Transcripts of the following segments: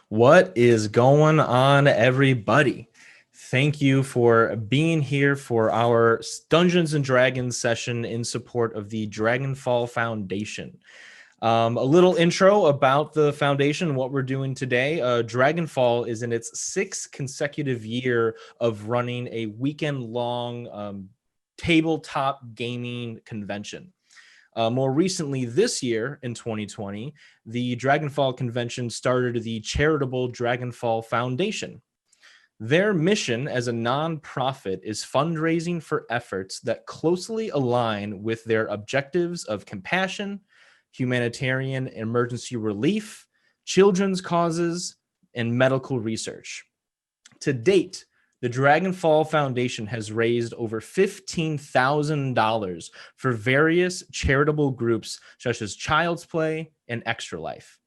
What is going on, everybody? Thank you for being here for our Dungeons and Dragons session in support of the Dragon-Fall Foundation. A little intro about the foundation, what we're doing today. Dragon-Fall is in its 6th consecutive year of running a weekend-long tabletop gaming convention. More recently this year, in 2020, the Dragon-Fall Convention started the charitable Dragon-Fall Foundation. Their mission as a nonprofit is fundraising for efforts that closely align with their objectives of compassion, humanitarian emergency relief, children's causes, and medical research. To date, the Dragon-Fall Foundation has raised over $15,000 for various charitable groups such as Child's Play and Extra Life.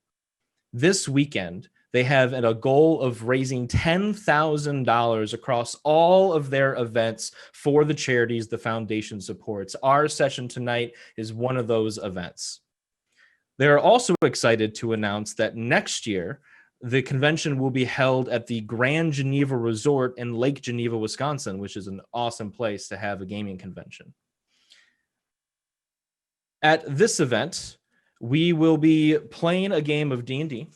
This weekend, they have a goal of raising $10,000 across all of their events for the charities the foundation supports. Our session tonight is one of those events. They're also excited to announce that next year, the convention will be held at the Grand Geneva Resort in Lake Geneva, Wisconsin, which is an awesome place to have a gaming convention. At this event, we will be playing a game of D&D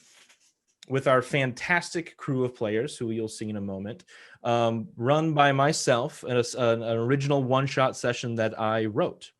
with our fantastic crew of players, who you'll see in a moment, run by myself, an original one-shot session that I wrote.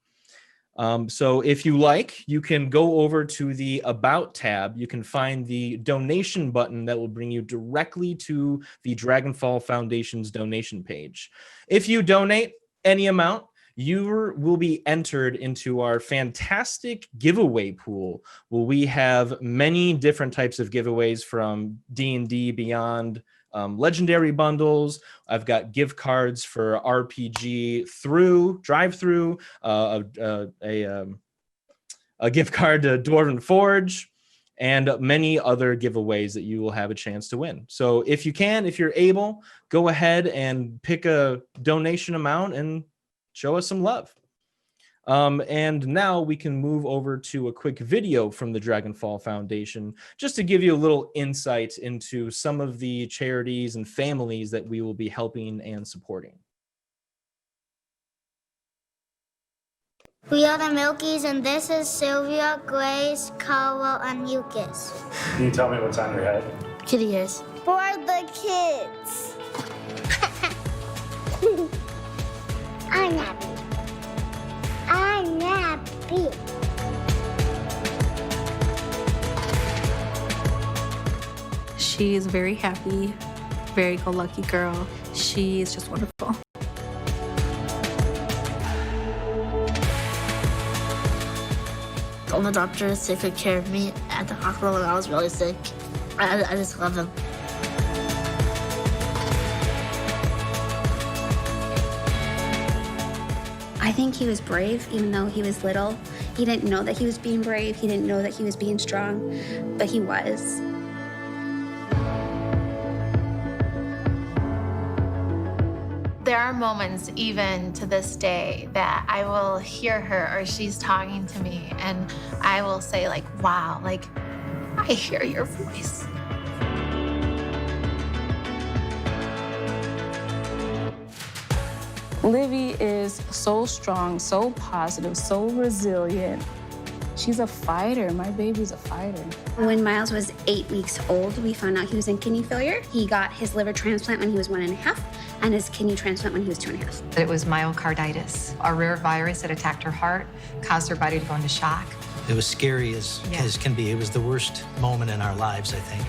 So if you like, you can go over to the About tab. You can find the donation button that will bring you directly to the Dragon-Fall Foundation's donation page. If you donate any amount, you will be entered into our fantastic giveaway pool, where we have many different types of giveaways from D&D Beyond, legendary bundles. I've got gift cards for RPG drive-through, a gift card to Dwarven Forge, and many other giveaways that you will have a chance to win. So if you're able, go ahead and pick a donation amount and show us some love. And now we can move over to a quick video from the Dragon-Fall Foundation, just to give you a little insight into some of the charities and families that we will be helping and supporting. We are the Milkies, and this is Sylvia, Grace, Caldwell, and Lucas. Can you tell me what's on your head? Kitty ears. For the kids. I'm happy. I'm happy. She is very happy, very go-lucky girl. She is just wonderful. All the doctors took care of me at the hospital when I was really sick. I just love them. I think he was brave, even though he was little. He didn't know that he was being brave. He didn't know that he was being strong, but he was. There are moments, even to this day, that I will hear her or she's talking to me and I will say like, wow, like, I hear your voice. Livy is so strong, so positive, so resilient. She's a fighter. My baby's a fighter. When Miles was 8 weeks old, we found out he was in kidney failure. He got his liver transplant when he was 1.5 and his kidney transplant when he was 2.5. It was myocarditis, a rare virus that attacked her heart, caused her body to go into shock. It was scary as can be. It was the worst moment in our lives, I think.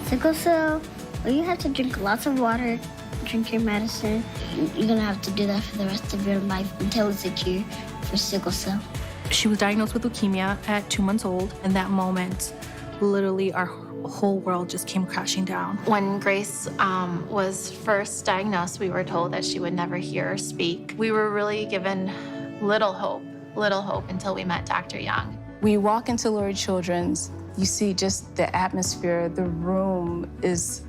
Sickle cell, well, you have to drink lots of water, drink your medicine. You're gonna have to do that for the rest of your life until it's a cure for sickle cell. She was diagnosed with leukemia at 2 months old. In that moment, literally our whole world just came crashing down. When Grace was first diagnosed, we were told that she would never hear or speak. We were really given little hope until we met Dr. Young. When you walk into Lurie Children's, you see just the atmosphere, the room is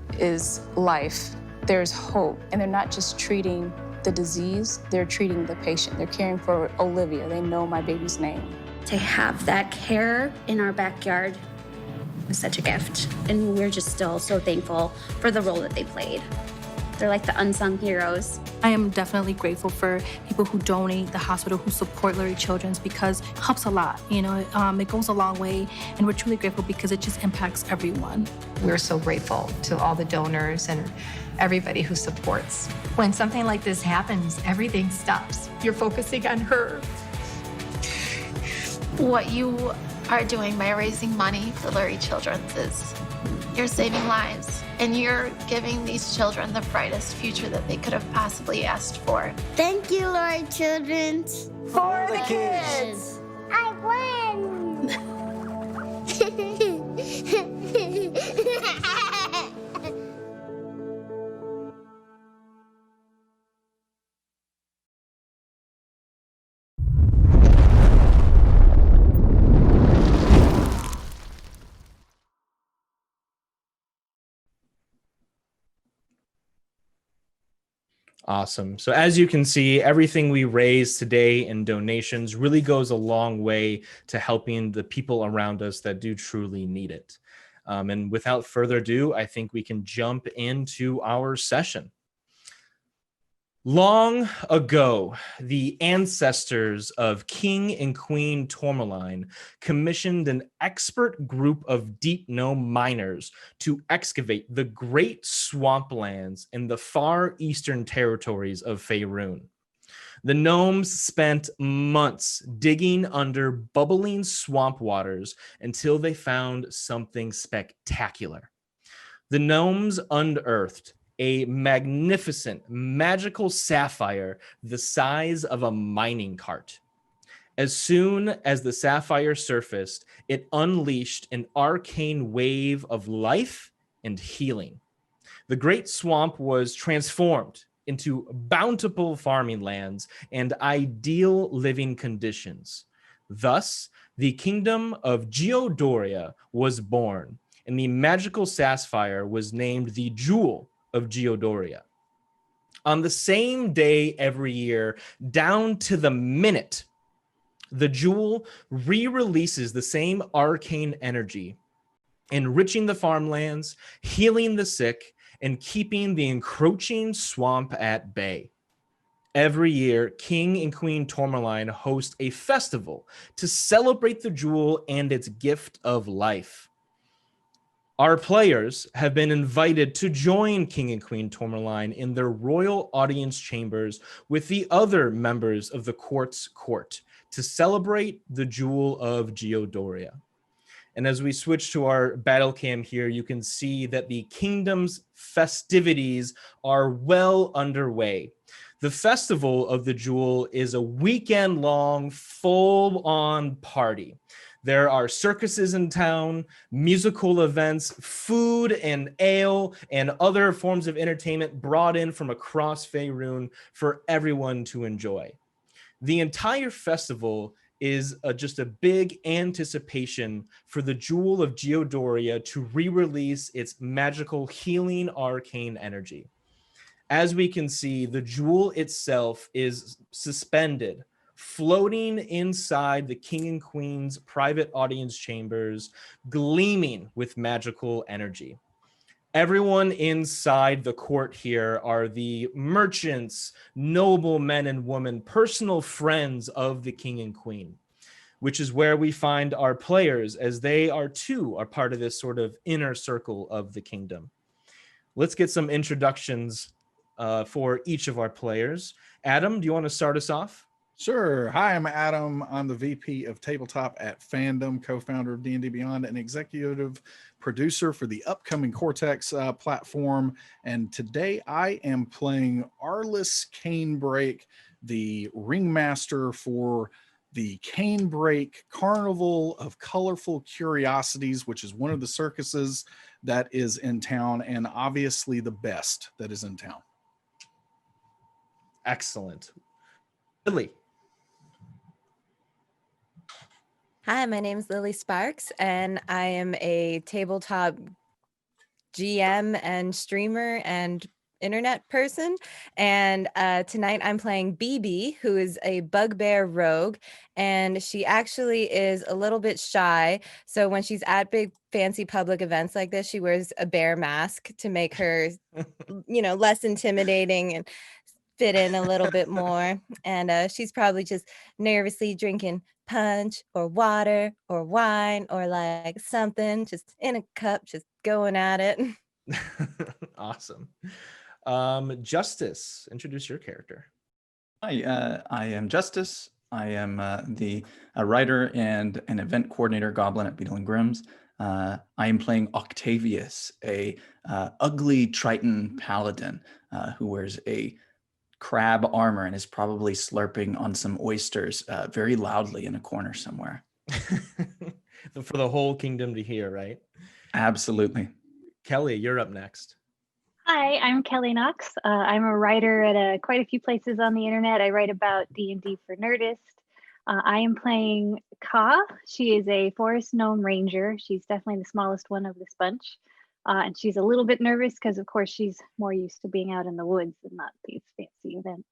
life. There's hope, and they're not just treating the disease, they're treating the patient. They're caring for Olivia. They know my baby's name. To have that care in our backyard was such a gift. And we're just still so thankful for the role that they played. They're like the unsung heroes. I am definitely grateful for people who donate, the hospital who support Lurie Children's, because it helps a lot. It goes a long way, and we're truly grateful because it just impacts everyone. We're so grateful to all the donors and everybody who supports. When something like this happens, everything stops. You're focusing on her. What you are doing by raising money for Lurie Children's is you're saving lives, and you're giving these children the brightest future that they could have possibly asked for. Thank you, Lurie Children's. For the kids. I win. Awesome. So as you can see, everything we raise today in donations really goes a long way to helping the people around us that do truly need it. And without further ado, I think we can jump into our session. Long ago, the ancestors of King and Queen Tourmaline commissioned an expert group of deep gnome miners to excavate the great swamplands in the far eastern territories of Faerun. The gnomes spent months digging under bubbling swamp waters until they found something spectacular. The gnomes unearthed a magnificent magical sapphire the size of a mining cart. As soon as the sapphire surfaced, it unleashed an arcane wave of life and healing. The great swamp was transformed into bountiful farming lands and ideal living conditions. Thus, the kingdom of Geodoria was born, and the magical sapphire was named the Jewel of Geodoria. On the same day every year, down to the minute, the jewel re-releases the same arcane energy, enriching the farmlands, healing the sick, and keeping the encroaching swamp at bay. Every year, King and Queen Tourmaline host a festival to celebrate the jewel and its gift of life. Our players have been invited to join King and Queen Tourmaline in their royal audience chambers with the other members of the court's court to celebrate the Jewel of Geodoria. And as we switch to our battle cam here, you can see that the kingdom's festivities are well underway. The Festival of the Jewel is a weekend-long, full-on party. There are circuses in town, musical events, food and ale, and other forms of entertainment brought in from across Faerun for everyone to enjoy. The entire festival is just a big anticipation for the Jewel of Geodoria to re-release its magical healing arcane energy. As we can see, the jewel itself is suspended, floating inside the King and Queen's private audience chambers, gleaming with magical energy. Everyone inside the court here are the merchants, noblemen and women, personal friends of the King and Queen, which is where we find our players, as they are too are part of this sort of inner circle of the kingdom. Let's get some introductions for each of our players. Adam, do you want to start us off? Sure. Hi, I'm Adam. I'm the VP of Tabletop at Fandom, co-founder of D&D Beyond, and executive producer for the upcoming Cortex platform. And today I am playing Arliss Canebrake, the ringmaster for the Canebrake Carnival of Colorful Curiosities, which is one of the circuses that is in town, and obviously the best that is in town. Excellent. Lily. Hi, my name is Lily Sparks, and I am a tabletop GM and streamer and internet person. And tonight I'm playing BB, who is a bugbear rogue. And she actually is a little bit shy. So when she's at big fancy public events like this, she wears a bear mask to make her, less intimidating and fit in a little bit more. And she's probably just nervously drinking punch or water or wine or like something just in a cup, just going at it. Awesome. Justice, introduce your character. Hi, I am Justice. I am the writer and an event coordinator goblin at Beetle and Grimm's. I am playing Octavius, a ugly Triton paladin who wears a crab armor and is probably slurping on some oysters very loudly in a corner somewhere. For the whole kingdom to hear, right? Absolutely. Kelly, you're up next. Hi, I'm Kelly Knox. I'm a writer at quite a few places on the internet. I write about D&D for Nerdist. I am playing Ka. She is a forest gnome ranger. She's definitely the smallest one of this bunch. And she's a little bit nervous because, of course, she's more used to being out in the woods and not these fancy events.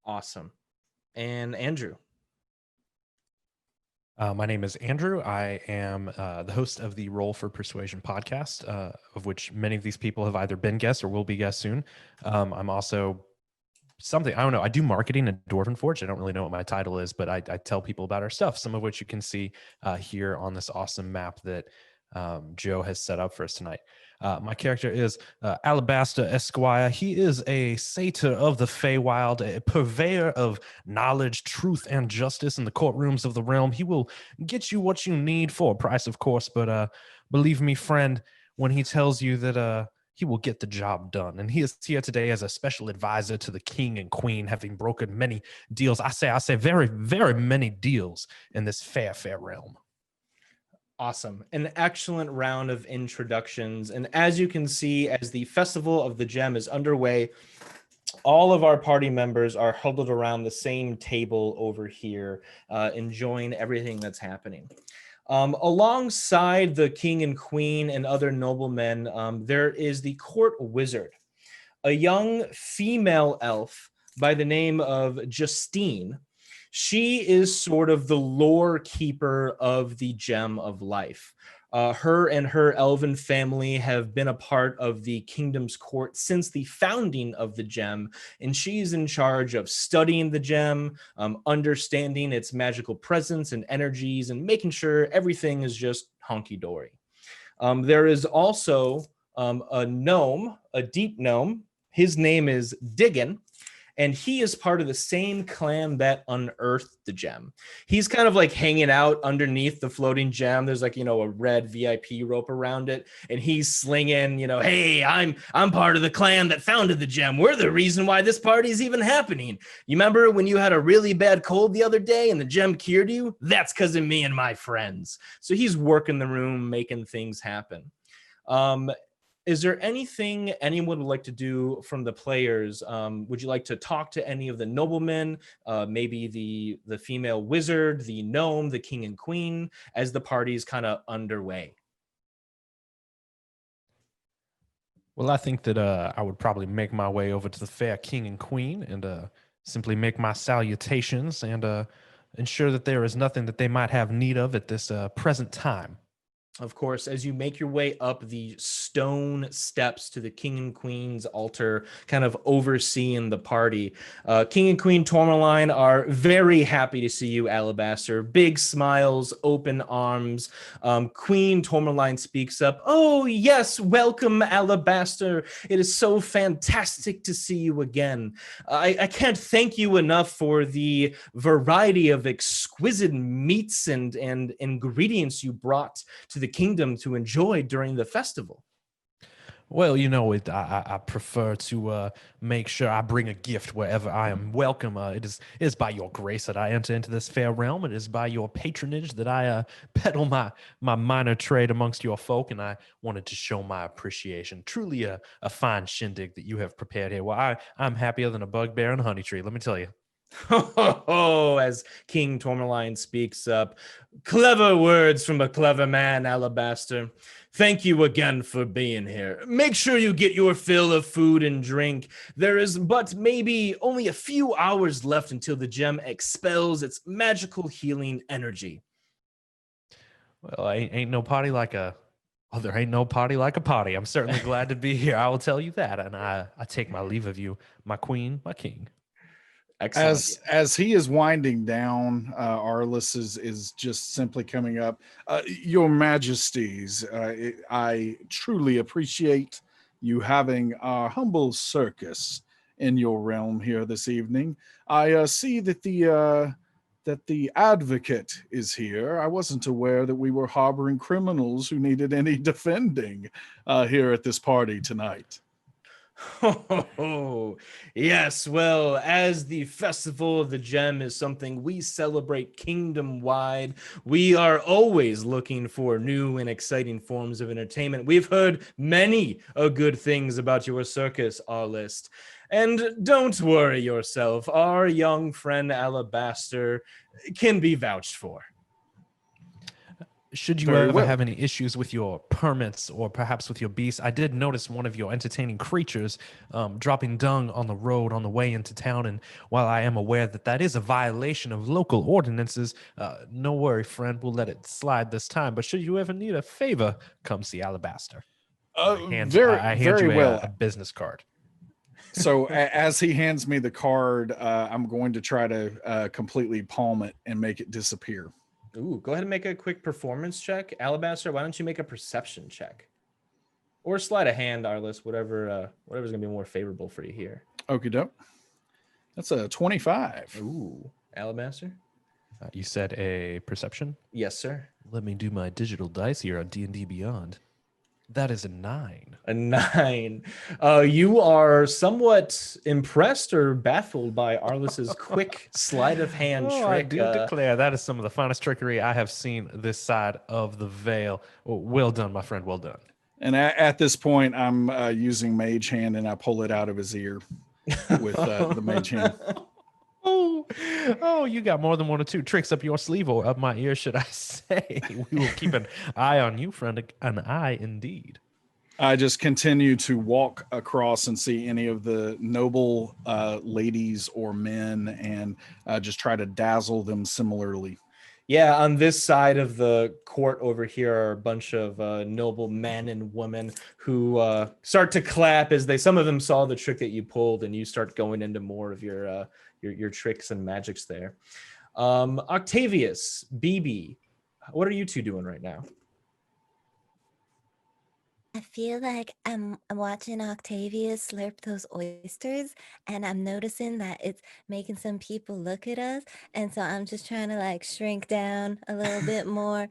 Awesome. And Andrew. My name is Andrew. I am the host of the Roll for Persuasion podcast, of which many of these people have either been guests or will be guests soon. I'm also something, I don't know, I do marketing at Dwarven Forge. I don't really know what my title is, but I tell people about our stuff, some of which you can see here on this awesome map that Joe has set up for us tonight. My character is Alabaster Esquire. He is a satyr of the Feywild, a purveyor of knowledge, truth, and justice in the courtrooms of the realm. He will get you what you need for a price, of course, but believe me, friend, when he tells you that he will get the job done. And he is here today as a special advisor to the king and queen, having brokered many deals. I say very, very many deals in this fair realm. Awesome. An excellent round of introductions. And as you can see, as the Festival of the Gem is underway, all of our party members are huddled around the same table over here, enjoying everything that's happening. Alongside the king and queen and other noblemen, there is the court wizard, a young female elf by the name of Justine. She is sort of the lore keeper of the Gem of Life. Her and her elven family have been a part of the kingdom's court since the founding of the gem, and she's in charge of studying the gem, understanding its magical presence and energies, and making sure everything is just hunky-dory. There is also a gnome, a deep gnome. His name is Diggin, and he is part of the same clan that unearthed the gem. He's kind of like hanging out underneath the floating gem. There's like, a red VIP rope around it. And he's slinging, hey, I'm part of the clan that founded the gem. We're the reason why this party is even happening. You remember when you had a really bad cold the other day and the gem cured you? That's because of me and my friends. So he's working the room, making things happen. Is there anything anyone would like to do from the players? Would you like to talk to any of the noblemen, maybe the female wizard, the gnome, the king and queen, as the party is kind of underway? Well, I think that I would probably make my way over to the fair king and queen and simply make my salutations and ensure that there is nothing that they might have need of at this present time. Of course, as you make your way up the stone steps to the king and queen's altar, kind of overseeing the party, king and queen Tourmaline are very happy to see you, Alabaster. Big smiles, open arms. Queen Tourmaline speaks up. Oh, yes, welcome, Alabaster. It is so fantastic to see you again. I can't thank you enough for the variety of exquisite meats and ingredients you brought to the kingdom to enjoy during the festival. Well, I prefer to make sure I bring a gift wherever I am welcome. It is by your grace that I enter into this fair realm. It is by your patronage that I peddle my minor trade amongst your folk, and I wanted to show my appreciation. Truly a fine shindig that you have prepared here. Well, I'm happier than a bugbear and a honey tree, let me tell you. Oh, as King Tourmaline speaks up. Clever words from a clever man, Alabaster. Thank you again for being here. Make sure you get your fill of food and drink. There is but maybe only a few hours left until the gem expels its magical healing energy. Well, ain't no party like a well, there ain't no party like a party. I'm certainly glad to be here. I will tell you that. And I take my leave of you, my queen, my king. Excellent. As he is winding down, Arliss is just simply coming up. Your Majesties, I truly appreciate you having our humble circus in your realm here this evening. I see that the advocate is here. I wasn't aware that we were harboring criminals who needed any defending here at this party tonight. Oh, yes. Well, as the Festival of the Gem is something we celebrate kingdom-wide, we are always looking for new and exciting forms of entertainment. We've heard many good things about your circus, Arlist. And don't worry yourself, our young friend Alabaster can be vouched for. Should you Very ever well. have any issues with your permits or perhaps with your beasts, I did notice one of your entertaining creatures dropping dung on the road on the way into town. And while I am aware that that is a violation of local ordinances, no worry, friend, we'll let it slide this time. But should you ever need a favor, come see Alabaster. I hand very you well. a business card. So as he hands me the card, I'm going to try to completely palm it and make it disappear. Ooh, go ahead and make a quick performance check. Alabaster, why don't you make a perception check? Or sleight of hand, Arliss, whatever's going to be more favorable for you here. Okie doke. That's a 25. Ooh, Alabaster? You said a perception? Yes, sir. Let me do my digital dice here on D&D Beyond. That is a 9. A 9. You are somewhat impressed or baffled by Arliss's quick sleight of hand trick. I do declare that is some of the finest trickery I have seen this side of the veil. Well done, my friend. Well done. And at this point, I'm using Mage Hand, and I pull it out of his ear with the Mage Hand. Oh, you got more than one or two tricks up your sleeve or up my ear, should I say. We will keep an eye on you, friend. An eye indeed. I just continue to walk across and see any of the noble ladies or men and just try to dazzle them similarly. Yeah, on this side of the court over here are a bunch of noble men and women who start to clap as some of them saw the trick that you pulled, and you start going into more of your tricks and magics there. Octavius, BB, what are you two doing right now? I feel like I'm watching Octavius slurp those oysters, and I'm noticing that it's making some people look at us. And so I'm just trying to like shrink down a little bit more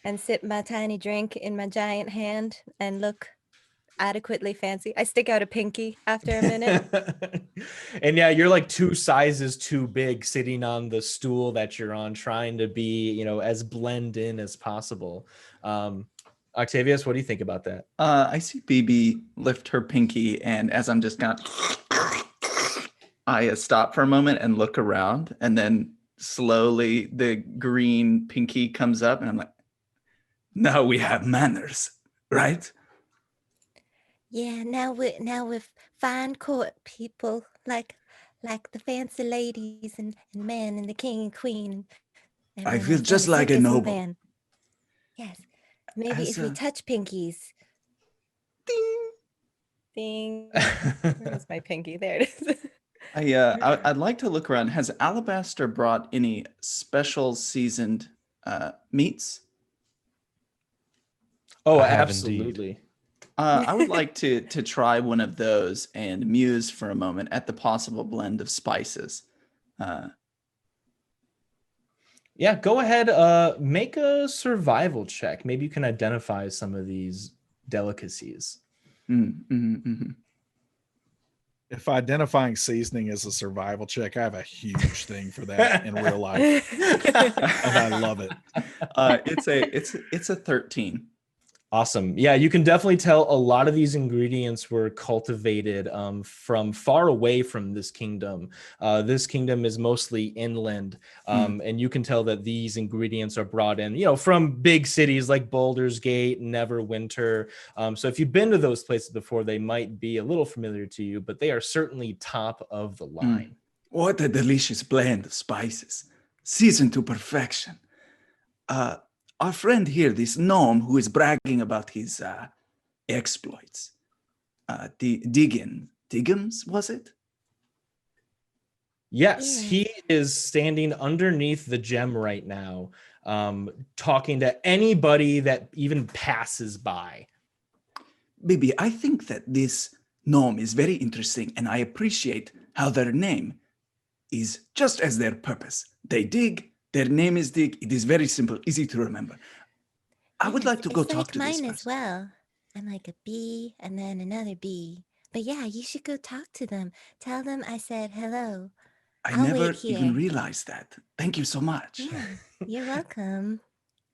and sip my tiny drink in my giant hand and look adequately fancy. I stick out a pinky after a minute. And yeah, you're like 2 sizes too big sitting on the stool that you're on, trying to be, as blend in as possible. Octavius, what do you think about that? I see BB lift her pinky, and as I'm just I stop for a moment and look around, and then slowly the green pinky comes up, and I'm like, now we have manners, right? Yeah, now we're fine court people, like the fancy ladies and men and the king and queen. And I feel just like a noble. Man. Yes. Maybe if we touch pinkies. Ding. Ding. Where's my pinky? There it is. I'd like to look around. Has Alabaster brought any special seasoned meats? Oh, absolutely. I would like to try one of those and muse for a moment at the possible blend of spices. Yeah, go ahead. Make a survival check. Maybe you can identify some of these delicacies. If identifying seasoning is a survival check, I have a huge thing for that in real life, and I love it. It's a 13. Awesome. Yeah, you can definitely tell a lot of these ingredients were cultivated from far away from this kingdom. This kingdom is mostly inland, and you can tell that these ingredients are brought in, from big cities like Baldur's Gate, Neverwinter. So if you've been to those places before, they might be a little familiar to you, but they are certainly top of the line. What a delicious blend of spices, seasoned to perfection. Our friend here, this gnome who is bragging about his exploits, Diggins, was it? Yes, he is standing underneath the gem right now, talking to anybody that even passes by. Bibi, I think that this gnome is very interesting, and I appreciate how their name is just as their purpose. They dig, their name is Dig. It is very simple, easy to remember. I would like to go talk to this mine as well. I'm like a bee and then another bee. But yeah, you should go talk to them. Tell them I said hello. I'll never even realized that. Thank you so much. Yeah, you're welcome.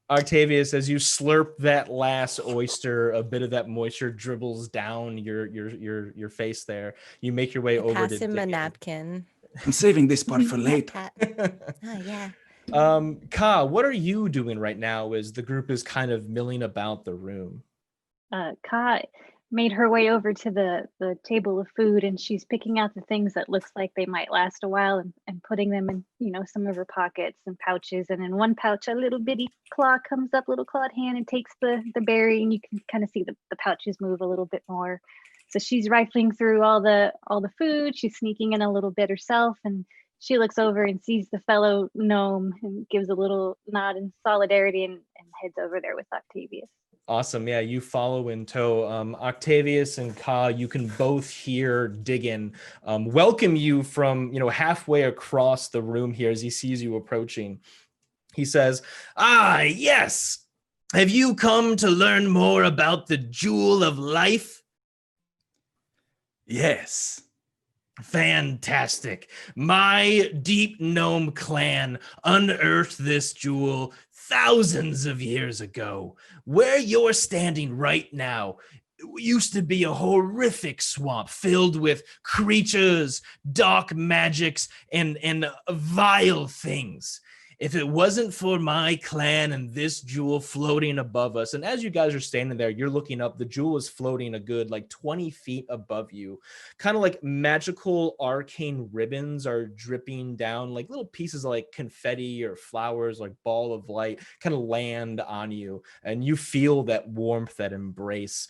Octavius, as you slurp that last oyster, a bit of that moisture dribbles down your face there. You make your way over Pass to him a Dickon. napkin. I'm saving this part for later. Oh, yeah. Ka, what are you doing right now as the group is kind of milling about the room? Ka made her way over to the table of food, and she's picking out the things that looks like they might last a while and putting them in, some of her pockets and pouches. And in one pouch, a little bitty claw comes up, little clawed hand, and takes the berry, and you can kind of see the pouches move a little bit more. So she's rifling through all the food. She's sneaking in a little bit herself, and she looks over and sees the fellow gnome and gives a little nod in solidarity and heads over there with Octavius. Awesome. Yeah, you follow in tow. Octavius and Ka, you can both hear Diggin welcome you from, halfway across the room here as he sees you approaching. He says, "Ah, yes. Have you come to learn more about the jewel of life?" Yes. Fantastic. My deep gnome clan unearthed this jewel thousands of years ago. Where you're standing right now used to be a horrific swamp filled with creatures, dark magics, and vile things. If it wasn't for my clan and this jewel floating above us, and as you guys are standing there, you're looking up, the jewel is floating a good 20 feet above you. Kind of like magical arcane ribbons are dripping down, like little pieces of like confetti or flowers, like ball of light, kind of land on you. And you feel that warmth, that embrace.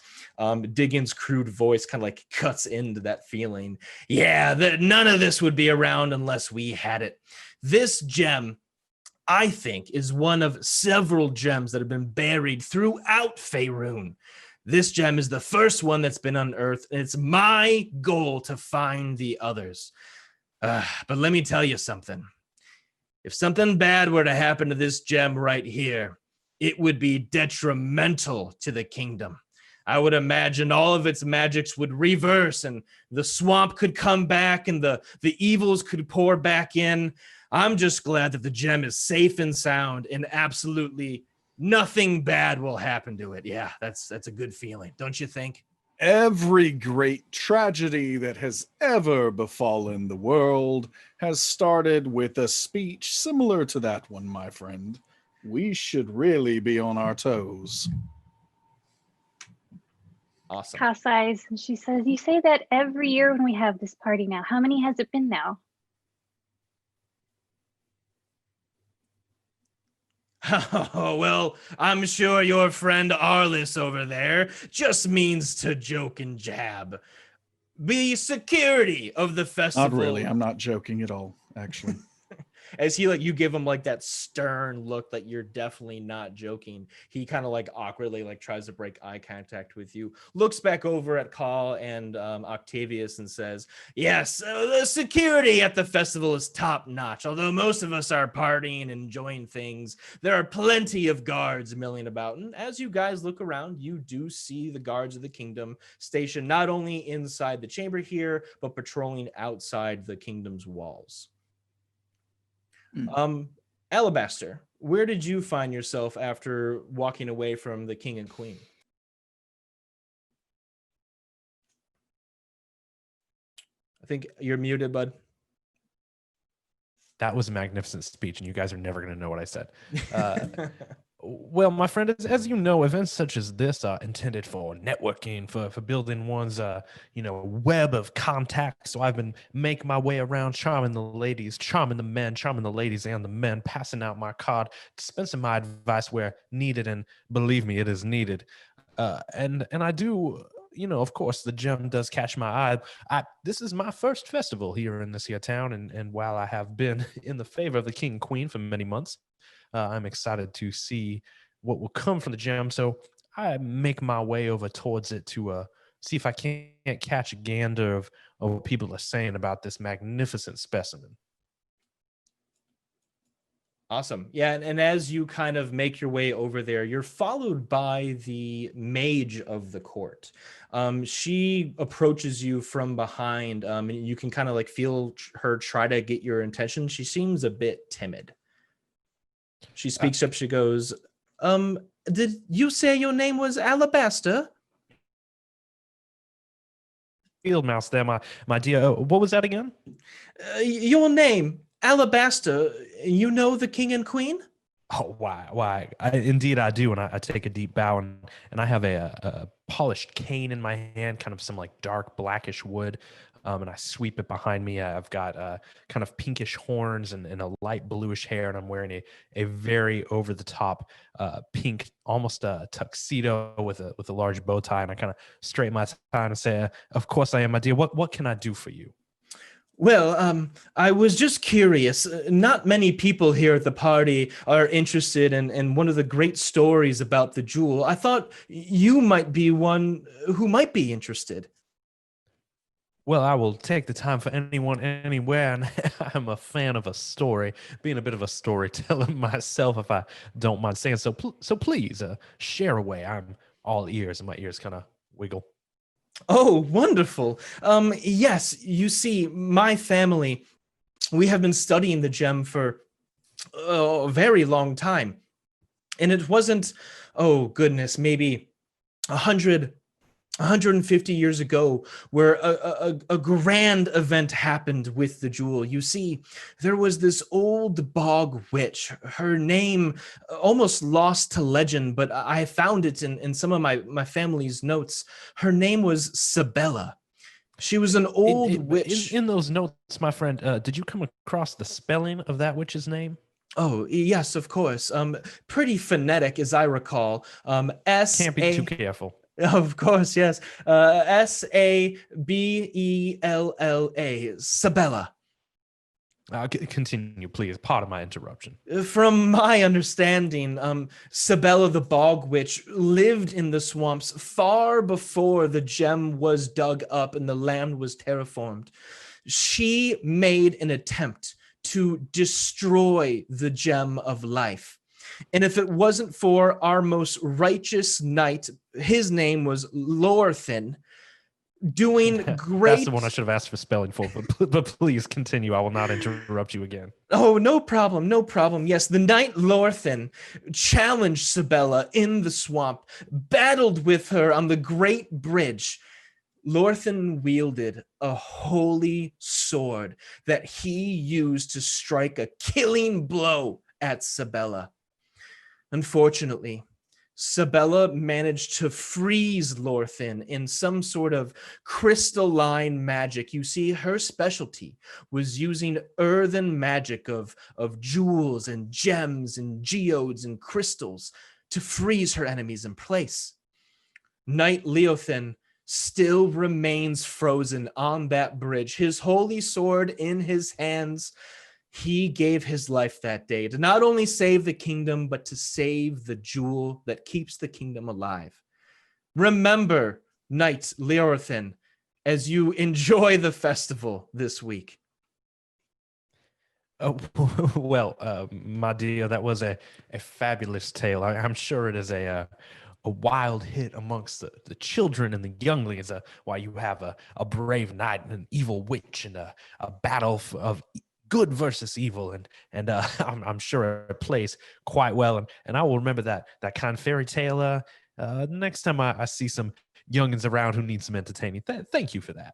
Diggin's crude voice kind of like cuts into that feeling. Yeah, none of this would be around unless we had it. This gem, I think, is one of several gems that have been buried throughout Faerun. This gem is the first one that's been unearthed, and it's my goal to find the others. But let me tell you something. If something bad were to happen to this gem right here, it would be detrimental to the kingdom. I would imagine all of its magics would reverse, and the swamp could come back, and the evils could pour back in. I'm just glad that the gem is safe and sound, and absolutely nothing bad will happen to it. Yeah, that's a good feeling, don't you think? Every great tragedy that has ever befallen the world has started with a speech similar to that one, my friend. We should really be on our toes. Awesome. Ka sighs, and she says, "You say that every year when we have this party now. How many has it been now?" Oh, well, I'm sure your friend Arliss over there just means to joke and jab. The security of the festival. Not really. I'm not joking at all, actually. As you give him that stern look that you're definitely not joking. He kind of awkwardly tries to break eye contact with you, looks back over at Call and Octavius and says, "Yes, the security at the festival is top notch. Although most of us are partying and enjoying things, there are plenty of guards milling about. And as you guys look around, you do see the guards of the kingdom stationed not only inside the chamber here, but patrolling outside the kingdom's walls." Alabaster, where did you find yourself after walking away from the king and queen? I think you're muted, bud. That was a magnificent speech, and you guys are never going to know what I said. Well, my friend, as you know, events such as this are intended for networking, for building one's, web of contacts. So I've been making my way around, charming the ladies, charming the men, charming the ladies and the men, passing out my card, dispensing my advice where needed, and believe me, it is needed. And I do, of course, the gem does catch my eye. This is my first festival here in this here town, and while I have been in the favor of the king and queen for many months, I'm excited to see what will come from the gem. So I make my way over towards it to see if I can't catch a gander of what people are saying about this magnificent specimen. Awesome. Yeah, and as you kind of make your way over there, you're followed by the mage of the court. She approaches you from behind, and you can kind of like feel her try to get your attention. She seems a bit timid. She speaks up. She goes, did you say your name was Alabaster? Field mouse there, my dear. What was that again? Your name, Alabaster. You know the king and queen? Oh, why? Indeed, I do. And I take a deep bow, and I have a polished cane in my hand, kind of some like dark blackish wood. And I sweep it behind me. I've got kind of pinkish horns and a light bluish hair, and I'm wearing a very over the top pink, almost a tuxedo with a large bow tie. And I kind of straighten my tie and say, "Of course I am, my dear. What can I do for you?" Well, I was just curious. Not many people here at the party are interested in one of the great stories about the jewel. I thought you might be one who might be interested. Well, I will take the time for anyone, anywhere, and I'm a fan of a story, being a bit of a storyteller myself, if I don't mind saying so. So please, share away. I'm all ears, and my ears kind of wiggle. Oh, wonderful. Yes, you see, my family, we have been studying the gem for a very long time. And it wasn't, oh goodness, maybe 150 years ago, where a grand event happened with the jewel. You see, there was this old bog witch. Her name almost lost to legend, but I found it in some of my family's notes. Her name was Sabella. She was an old witch. In those notes, my friend, did you come across the spelling of that witch's name? Oh, yes, of course. Pretty phonetic, as I recall. S. Can't be too careful. Of course, yes. Sabella. Sabella. Continue, please. Pardon my interruption. From my understanding, Sabella the Bog Witch lived in the swamps far before the gem was dug up and the land was terraformed. She made an attempt to destroy the gem of life. And if it wasn't for our most righteous knight, his name was Lorthin, doing great... That's the one I should have asked for spelling for, but please continue. I will not interrupt you again. Oh, no problem, no problem. Yes, the knight Lorthin challenged Sabella in the swamp, battled with her on the Great Bridge. Lorthin wielded a holy sword that he used to strike a killing blow at Sabella. Unfortunately, Sabella managed to freeze Lorthin in some sort of crystalline magic. You see, her specialty was using earthen magic of jewels and gems and geodes and crystals to freeze her enemies in place. Knight Leothin still remains frozen on that bridge, his holy sword in his hands. He gave his life that day to not only save the kingdom, but to save the jewel that keeps the kingdom alive. Remember, Knight Leorthin, as you enjoy the festival this week. Oh, well, my dear, that was a fabulous tale. I'm sure it is a wild hit amongst the children and the younglings, while you have a brave knight and an evil witch and a battle of good versus evil, and I'm sure it plays quite well, and I will remember that kind of fairy tale next time I see some youngins around who need some entertaining. Thank you for that.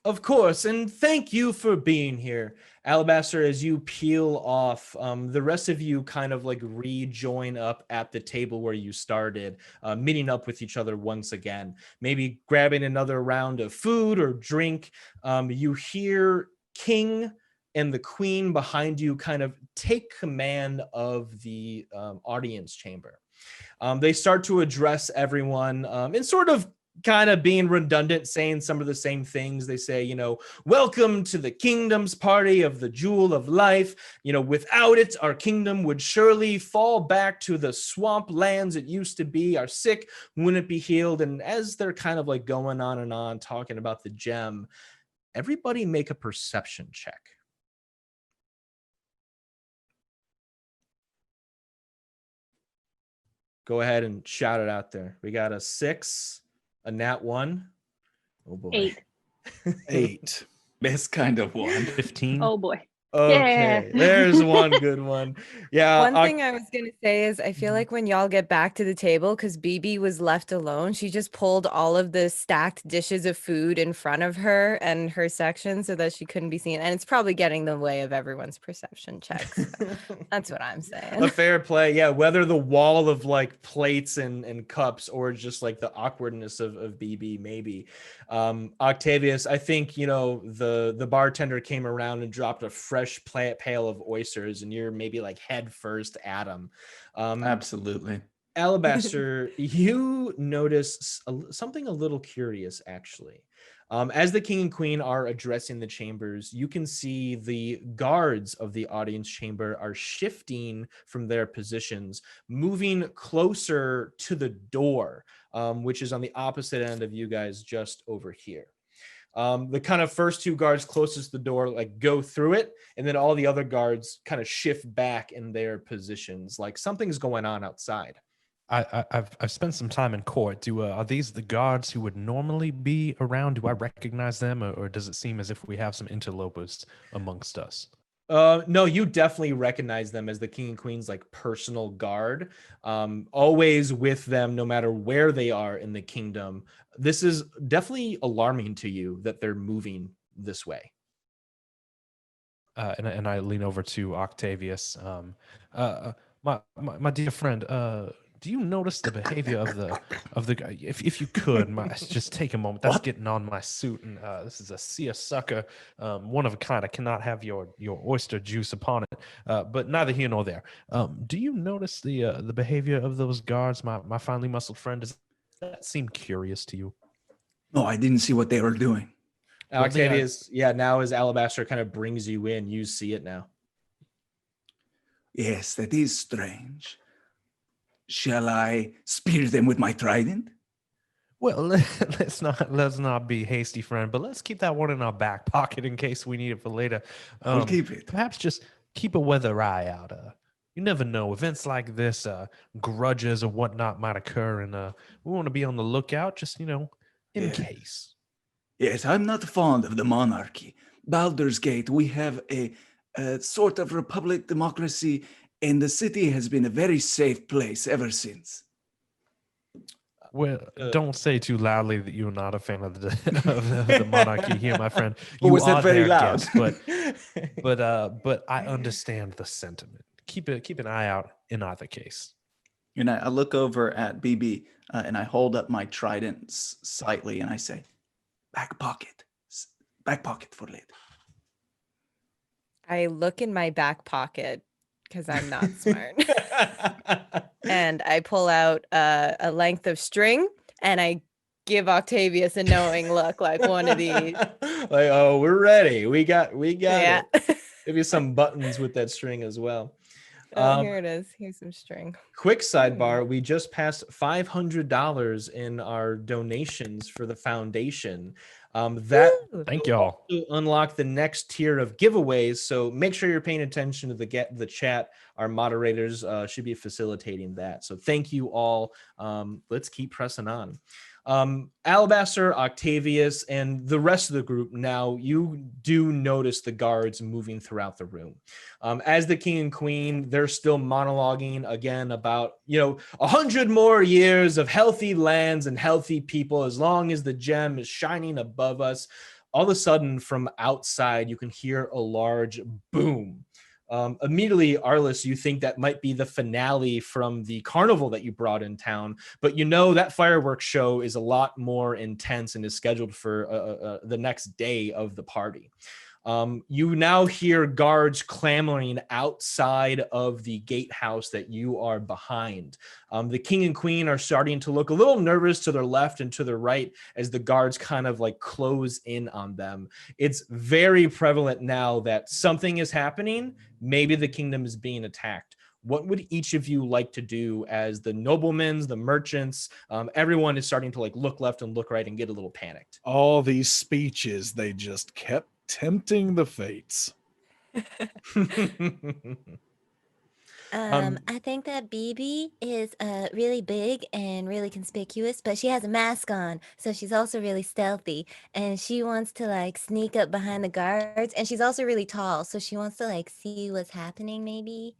Of course, and thank you for being here. Alabaster, as you peel off, the rest of you kind of like rejoin up at the table where you started, meeting up with each other once again, maybe grabbing another round of food or drink. You hear King and the Queen behind you kind of take command of the audience chamber. They start to address everyone in sort of kind of being redundant, saying some of the same things. They say, welcome to the kingdom's party of the jewel of life. Without it, our kingdom would surely fall back to the swamp lands it used to be. Our sick wouldn't be healed. And as they're kind of like going on and on, talking about the gem, everybody make a perception check. Go ahead and shout it out there. We got a 6, a nat 1. Oh boy. 8. 8. Best kind of one. 15. Oh boy. Okay, Yeah. there's one good one. Yeah. One thing I was gonna say is I feel like when y'all get back to the table, because BB was left alone, she just pulled all of the stacked dishes of food in front of her and her section so that she couldn't be seen. And it's probably getting in the way of everyone's perception checks. So that's what I'm saying. A fair play. Yeah, whether the wall of like plates and cups or just like the awkwardness of BB, maybe. Octavius, I think, the bartender came around and dropped a fresh pail of oysters and you're maybe like head first at them. Absolutely. Alabaster, you notice something a little curious, actually. As the king and queen are addressing the chambers, you can see the guards of the audience chamber are shifting from their positions, moving closer to the door, which is on the opposite end of you guys, just over here. The kind of first 2 guards closest to the door like go through it, and then all the other guards kind of shift back in their positions, like something's going on outside. I've spent some time in court. Are these the guards who would normally be around? Do I recognize them, or does it seem as if we have some interlopers amongst us? No, you definitely recognize them as the king and queen's like personal guard, always with them no matter where they are in the kingdom. This is definitely alarming to you that they're moving this way. And I lean over to Octavius. My dear friend, do you notice the behavior of the guy? If you could, just take a moment. That's getting on my suit, and this is a seersucker, one of a kind. I cannot have your oyster juice upon it. But neither here nor there. Do you notice the behavior of those guards, my finely muscled friend? Does that seem curious to you? No, I didn't see what they were doing. Octavius, now as Alabaster kind of brings you in, you see it now. Yes, that is strange. Shall I spear them with my trident? Well, let's not be hasty, friend, but let's keep that one in our back pocket in case we need it for later. I'll keep it. Perhaps just keep a weather eye out. You never know. Events like this, grudges or whatnot might occur, and we want to be on the lookout, just, in case. Yes, I'm not fond of the monarchy. Baldur's Gate, we have a sort of republic democracy, and the city has been a very safe place ever since. Well, don't say too loudly that you're not a fan of the monarchy here, my friend. You was that very loud? Guest, but I understand the sentiment. Keep an eye out in either case. And I look over at BB and I hold up my trident slightly and I say, back pocket for later. I look in my back pocket because I'm not smart. And I pull out a length of string and I give Octavius a knowing look, like one of these. Like, oh, we're ready. We got Yeah. it. Maybe some buttons with that string as well. Oh, here it is. Here's some string. Quick sidebar. We just passed $500 in our donations for the foundation. Thank y'all. To unlock the next tier of giveaways. So make sure you're paying attention to the chat. Our moderators should be facilitating that. So thank you all. Let's keep pressing on. Alabaster, Octavius, and the rest of the group, now you do notice the guards moving throughout the room. As the king and queen, they're still monologuing again about, 100 more years of healthy lands and healthy people as long as the gem is shining above us. all of a sudden from outside, you can hear a large boom. Immediately, Arliss, you think that might be the finale from the carnival that you brought in town, but that fireworks show is a lot more intense and is scheduled for the next day of the party. You now hear guards clamoring outside of the gatehouse that you are behind. The king and queen are starting to look a little nervous to their left and to their right as the guards kind of like close in on them. It's very prevalent now that something is happening. Maybe the kingdom is being attacked. What would each of you like to do as the noblemen, the merchants, everyone is starting to like look left and look right and get a little panicked? All these speeches, they just kept tempting the fates. I think that BB is really big and really conspicuous, but she has a mask on, so she's also really stealthy, and she wants to like sneak up behind the guards, and she's also really tall, so she wants to like see what's happening maybe.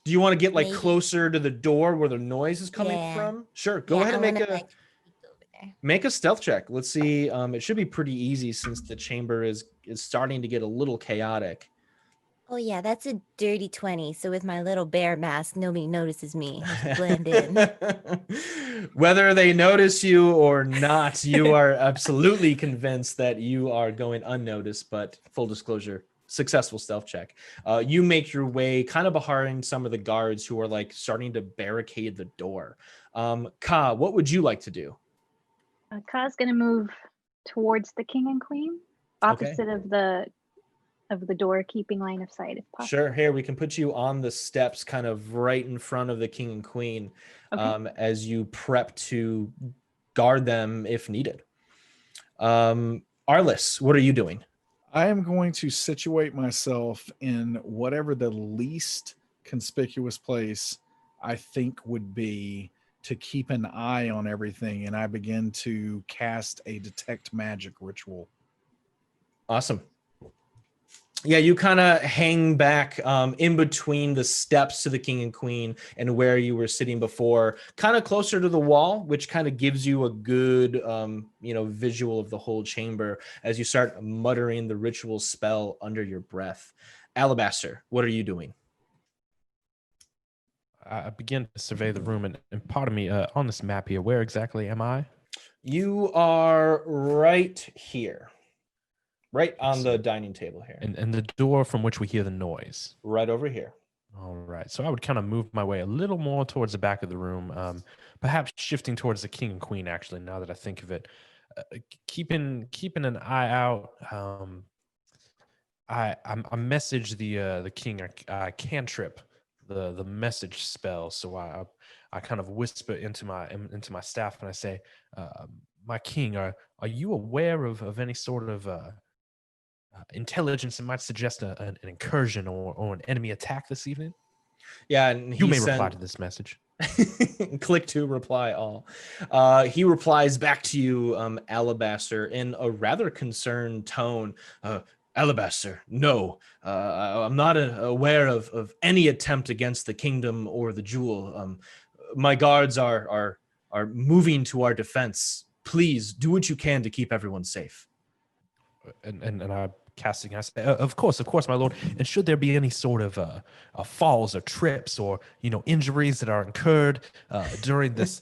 Do you want to get like Maybe. closer to the door where the noise is coming Yeah. from? Sure. Go ahead and make a stealth check. Let's see. It should be pretty easy since the chamber is starting to get a little chaotic. Oh yeah, that's a dirty 20. So with my little bear mask, nobody notices me. I just blend in. Whether they notice you or not, you are absolutely convinced that you are going unnoticed, but full disclosure, successful stealth check. You make your way kind of behind some of the guards who are like starting to barricade the door. Ka, what would you like to do? Ka's going to move towards the king and queen, opposite of the door, keeping line of sight if possible. Sure. Here, we can put you on the steps kind of right in front of the king and queen as you prep to guard them if needed. Arliss, what are you doing? I am going to situate myself in whatever the least conspicuous place I think would be to keep an eye on everything, and I begin to cast a detect magic ritual. Awesome. Yeah, you kind of hang back in between the steps to the king and queen and where you were sitting before, kind of closer to the wall, which kind of gives you a good, visual of the whole chamber as you start muttering the ritual spell under your breath. Alabaster, what are you doing? I begin to survey the room, and pardon me, on this map here, where exactly am I? You are right here. Right on the dining table here. And the door from which we hear the noise. Right over here. All right. So I would kind of move my way a little more towards the back of the room, perhaps shifting towards the king and queen, actually, now that I think of it. Keeping an eye out. I message the king a cantrip, the message spell. So I kind of whisper into my staff and I say, my king, are you aware of any sort of intelligence that might suggest an incursion or an enemy attack this evening? Yeah, and you may reply to this message. Click to reply all. He replies back to you, Alabaster, in a rather concerned tone. Alabaster, no, I'm not aware of any attempt against the kingdom or the jewel. My guards are moving to our defense. Please do what you can to keep everyone safe. And I casting, I say, of course, my lord. And should there be any sort of falls or trips or injuries that are incurred during this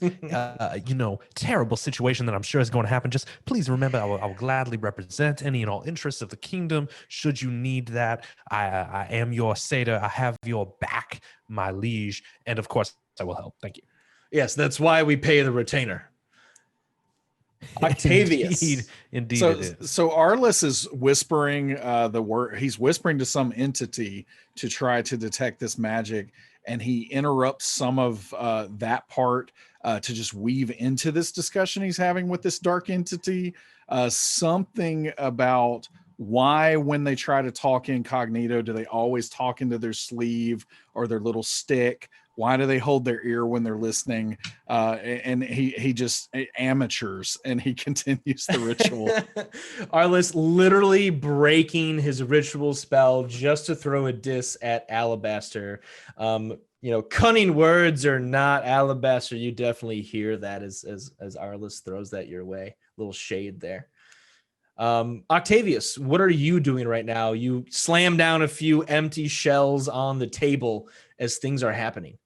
terrible situation that I'm sure is going to happen, just please remember I will gladly represent any and all interests of the kingdom. Should you need that, I am your satyr. I have your back, my liege, and of course I will help. Thank you. Yes, that's why we pay the retainer. Octavius. Indeed so, it is. So Arliss is whispering the word. He's whispering to some entity to try to detect this magic, and he interrupts some of that part to just weave into this discussion he's having with this dark entity. Something about why, when they try to talk incognito, do they always talk into their sleeve or their little stick? Why do they hold their ear when they're listening? And he just amateurs, and he continues the ritual. Arliss literally breaking his ritual spell just to throw a diss at Alabaster. Cunning words or not, Alabaster, you definitely hear that as Arliss throws that your way. A little shade there. Octavius, what are you doing right now? You slam down a few empty shells on the table as things are happening.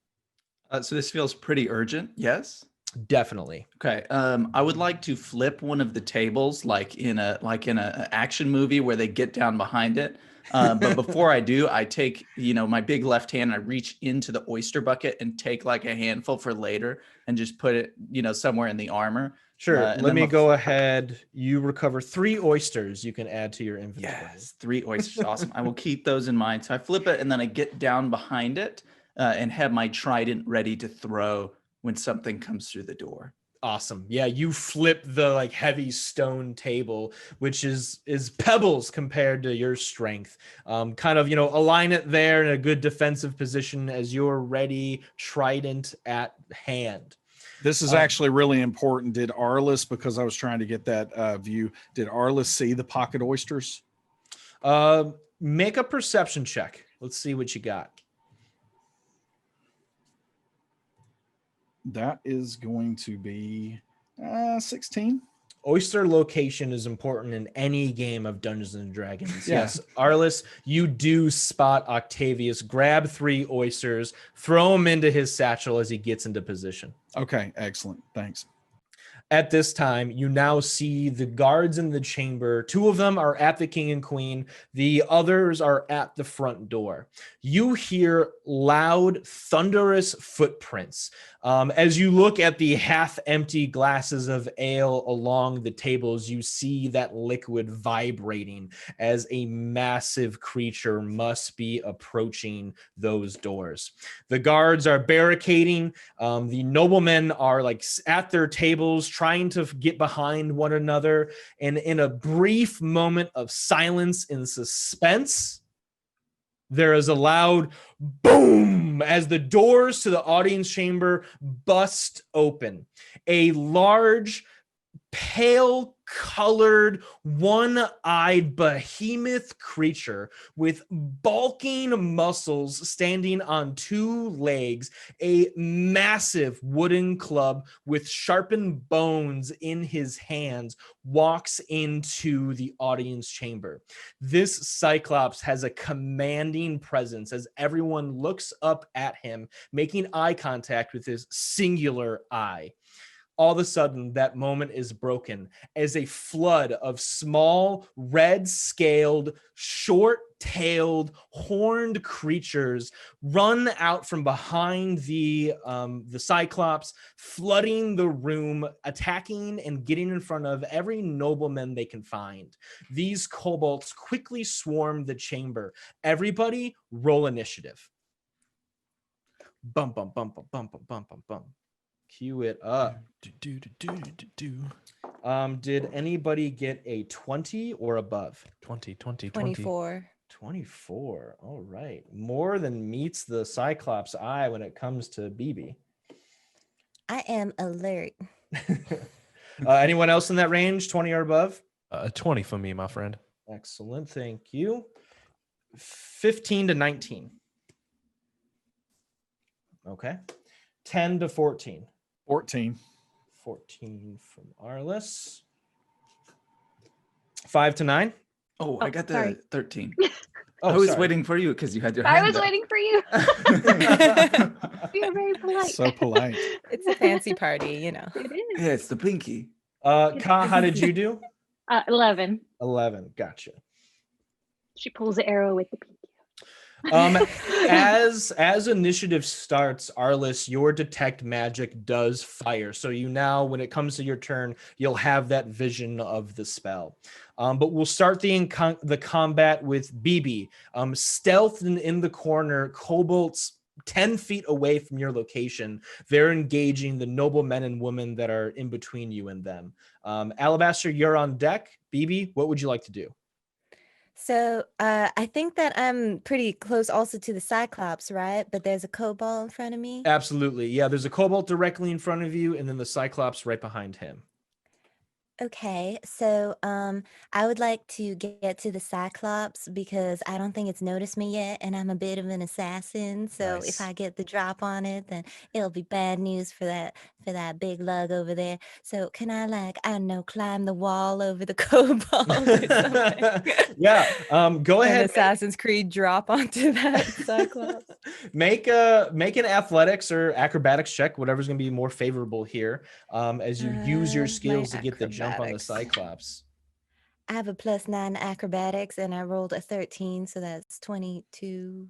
So this feels pretty urgent. Yes. Definitely. Okay. I would like to flip one of the tables, like in a action movie where they get down behind it. But before I do, I take my big left hand, and I reach into the oyster bucket and take like a handful for later, and just put it somewhere in the armor. Sure. Let me go ahead. You recover 3 oysters you can add to your inventory. Yes, 3 oysters. Awesome. I will keep those in mind. So I flip it, and then I get down behind it and have my trident ready to throw when something comes through the door. Awesome. Yeah, you flip the like heavy stone table, which is pebbles compared to your strength. Kind of, align it there in a good defensive position as you're ready, trident at hand. This is actually really important. Did Arliss, because I was trying to get that view, did Arliss see the pocket oysters? Make a perception check. Let's see what you got. That is going to be 16. Oyster location is important in any game of Dungeons and Dragons. Yeah. Yes, Arliss, you do spot Octavius grab 3 oysters, throw them into his satchel as he gets into position. Okay, excellent. Thanks. At this time, you now see the guards in the chamber. 2 of them are at the king and queen. The others are at the front door. You hear loud, thunderous footprints. As you look at the half-empty glasses of ale along the tables, you see that liquid vibrating as a massive creature must be approaching those doors. The guards are barricading. The noblemen are like at their tables trying to get behind one another. And in a brief moment of silence and suspense, there is a loud boom as the doors to the audience chamber bust open. A large, pale-colored, one-eyed behemoth creature with bulking muscles standing on 2 legs, a massive wooden club with sharpened bones in his hands, walks into the audience chamber. This Cyclops has a commanding presence as everyone looks up at him, making eye contact with his singular eye. All of a sudden, that moment is broken as a flood of small, red-scaled, short-tailed, horned creatures run out from behind the Cyclops, flooding the room, attacking and getting in front of every nobleman they can find. These kobolds quickly swarm the chamber. Everybody, roll initiative. Bum, bum, bum, bum, bum, bum, bum, bum, bum. Cue it up. Did anybody get a 20 or above? 20. 24. All right. More than meets the Cyclops eye when it comes to BB. I am alert. Anyone else in that range, 20 or above? 20 for me, my friend. Excellent. Thank you. 15 to 19. Okay. 10 to 14. 14. 14 from Arliss. 5 to 9. Oh, I got the sorry. 13. Oh, I was sorry. waiting for you because you had your I hand was up. waiting for you. You're very polite. So polite. It's a fancy party, It is. Yeah, it's the pinky. Ka, how did you do? 11. 11. Gotcha. She pulls the arrow with the pinky. As initiative starts, Arliss, your detect magic does fire. So you now, when it comes to your turn, you'll have that vision of the spell. But we'll start the combat with BB. Stealth in the corner, kobolds 10 feet away from your location. They're engaging the noble men and women that are in between you and them. Alabaster, you're on deck. BB, what would you like to do? So I think that I'm pretty close also to the Cyclops, right? But there's a kobold in front of me. Absolutely. Yeah, there's a kobold directly in front of you, and then the Cyclops right behind him. Okay, so I would like to get to the Cyclops because I don't think it's noticed me yet, and I'm a bit of an assassin. So if Nice. I get the drop on it, then it'll be bad news for that big lug over there. So can I like I don't know climb the wall over the kobold or something? Yeah. Go An ahead. Assassin's Creed drop onto that Cyclops. Make an athletics or acrobatics check, whatever's going to be more favorable here, as you use your My skills to get the jump on the acrobatics. Cyclops. I have a +9 acrobatics, and I rolled a 13, so that's 22.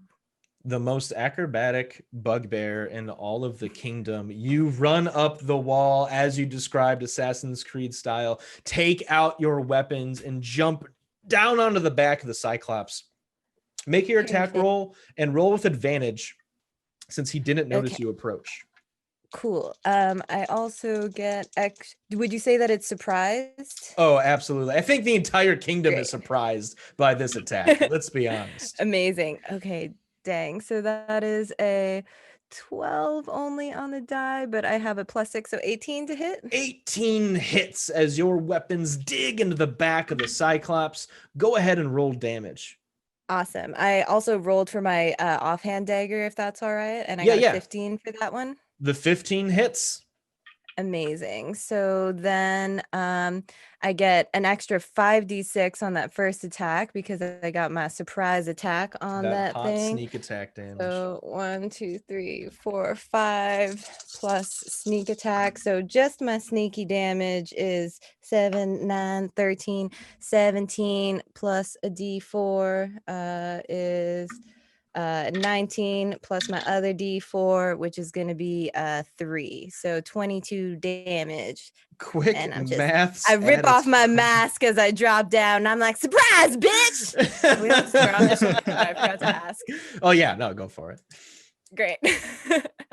The most acrobatic bugbear in all of the kingdom. You run up the wall as you described Assassin's Creed style, take out your weapons and jump down onto the back of the Cyclops. Make your attack Perfect. roll and roll with advantage since he didn't notice Okay. you approach. Cool. I also get would you say that it's surprised? Oh, absolutely. I think the entire kingdom is surprised by this attack. Let's be honest. Amazing. Okay, dang. So that is a 12 only on the die, but I have a +6, so 18 to hit. 18 hits as your weapons dig into the back of the Cyclops. Go ahead and roll damage. Awesome. I also rolled for my offhand dagger, if that's all right, and I got a 15 for that one. The 15 hits. Amazing. So then I get an extra 5d6 on that first attack because I got my surprise attack on that hot thing. sneak attack damage. So 1, 2, 3, 4, 5 plus sneak attack. So just my sneaky damage is 7, 9, 13, 17 plus a d4 is 19 plus my other d4, which is going to be 3, so 22 damage. Quick and I'm maths I rip at off its my mask as I drop down, and I'm like, surprise, bitch. We don't swear on this one, but I forgot to ask. Oh yeah, no, go for it. Great.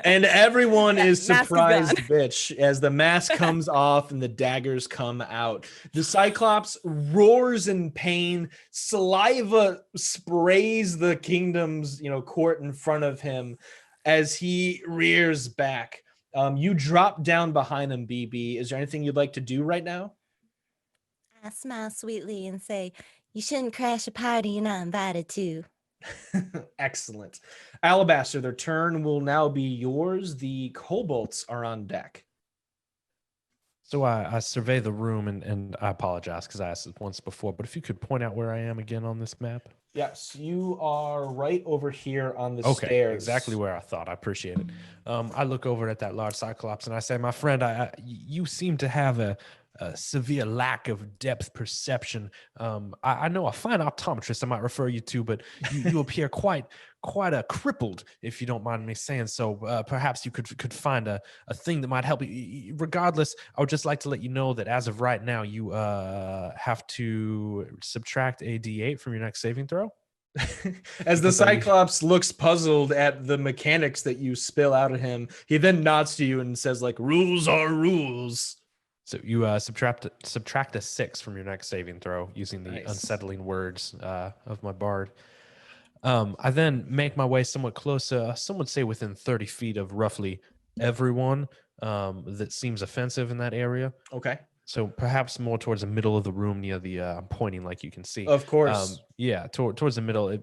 And everyone is mask is surprised, gone. bitch, as the mask comes off and the daggers come out. The Cyclops roars in pain. Saliva sprays the kingdom's, court in front of him as he rears back. You drop down behind him, BB. Is there anything you'd like to do right now? I smile sweetly and say, you shouldn't crash a party you're not invited to. Excellent. Alabaster, their turn will now be yours. The kobolds are on deck. So I survey the room, and I apologize because I asked it once before, but if you could point out where I am again on this map. Yes, you are right over here on the Okay, stairs. exactly where I thought. I appreciate it. I look over at that large Cyclops and I say, my friend, you seem to have a severe lack of depth perception. I know a fine optometrist I might refer you to, but you appear quite crippled, if you don't mind me saying so. Perhaps you could find a thing that might help you. Regardless, I would just like to let you know that as of right now, you have to subtract a D8 from your next saving throw. As the Cyclops looks puzzled at the mechanics that you spill out at him, he then nods to you and says, like, rules are rules. So you subtract a 6 from your next saving throw using the unsettling words of my bard. I then make my way somewhat closer, some would say within 30 feet of roughly everyone that seems offensive in that area. Okay. So perhaps more towards the middle of the room near the, I'm pointing like you can see. Of course. Yeah, towards the middle.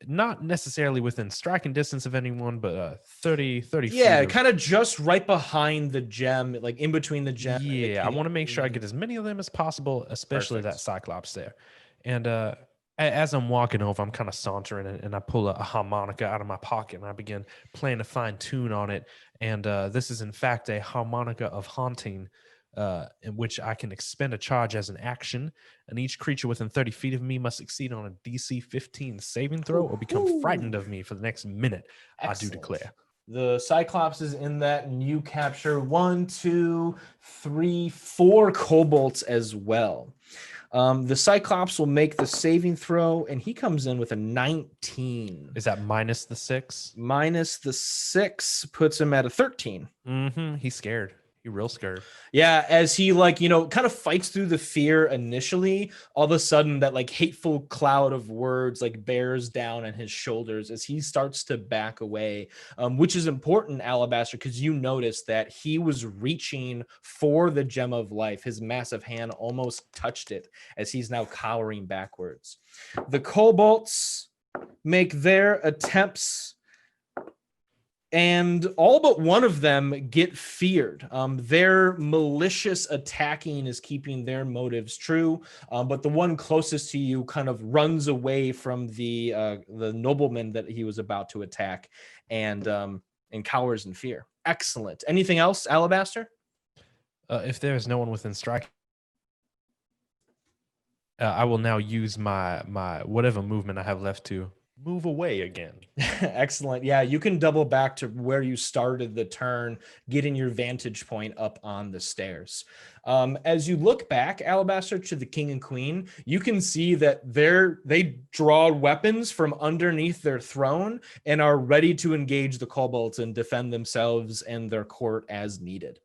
Not necessarily within striking distance of anyone, but 30 feet. Yeah, kind of just right behind the gem, like in between the gem. Yeah, I want to make sure I get as many of them as possible, especially that Cyclops there. And as I'm walking over, I'm kind of sauntering and I pull a harmonica out of my pocket and I begin playing a fine tune on it. And this is in fact a harmonica of haunting, in which I can expend a charge as an action, and each creature within 30 feet of me must succeed on a DC 15 saving throw or become frightened of me for the next minute. Excellent. I do declare. The Cyclops is in that, and you capture 1, 2, 3, 4 kobolds as well. The Cyclops will make the saving throw, and he comes in with a 19. Is that -6? Minus the 6 puts him at a 13. He's scared. He real scared. Yeah, as he like, kind of fights through the fear initially, all of a sudden that like hateful cloud of words like bears down on his shoulders as he starts to back away, which is important, Alabaster, because you notice that he was reaching for the gem of life. His massive hand almost touched it as he's now cowering backwards. The kobolds make their attempts, and all but one of them get feared. Their malicious attacking is keeping their motives true, but the one closest to you kind of runs away from the nobleman that he was about to attack, and cowers in fear. Excellent. Anything else, Alabaster? If there is no one within strike, I will now use my whatever movement I have left to move away again. Excellent. Yeah, you can double back to where you started the turn, getting your vantage point up on the stairs. As you look back, Alabaster, to the king and queen, you can see that they draw weapons from underneath their throne and are ready to engage the kobolds and defend themselves and their court as needed.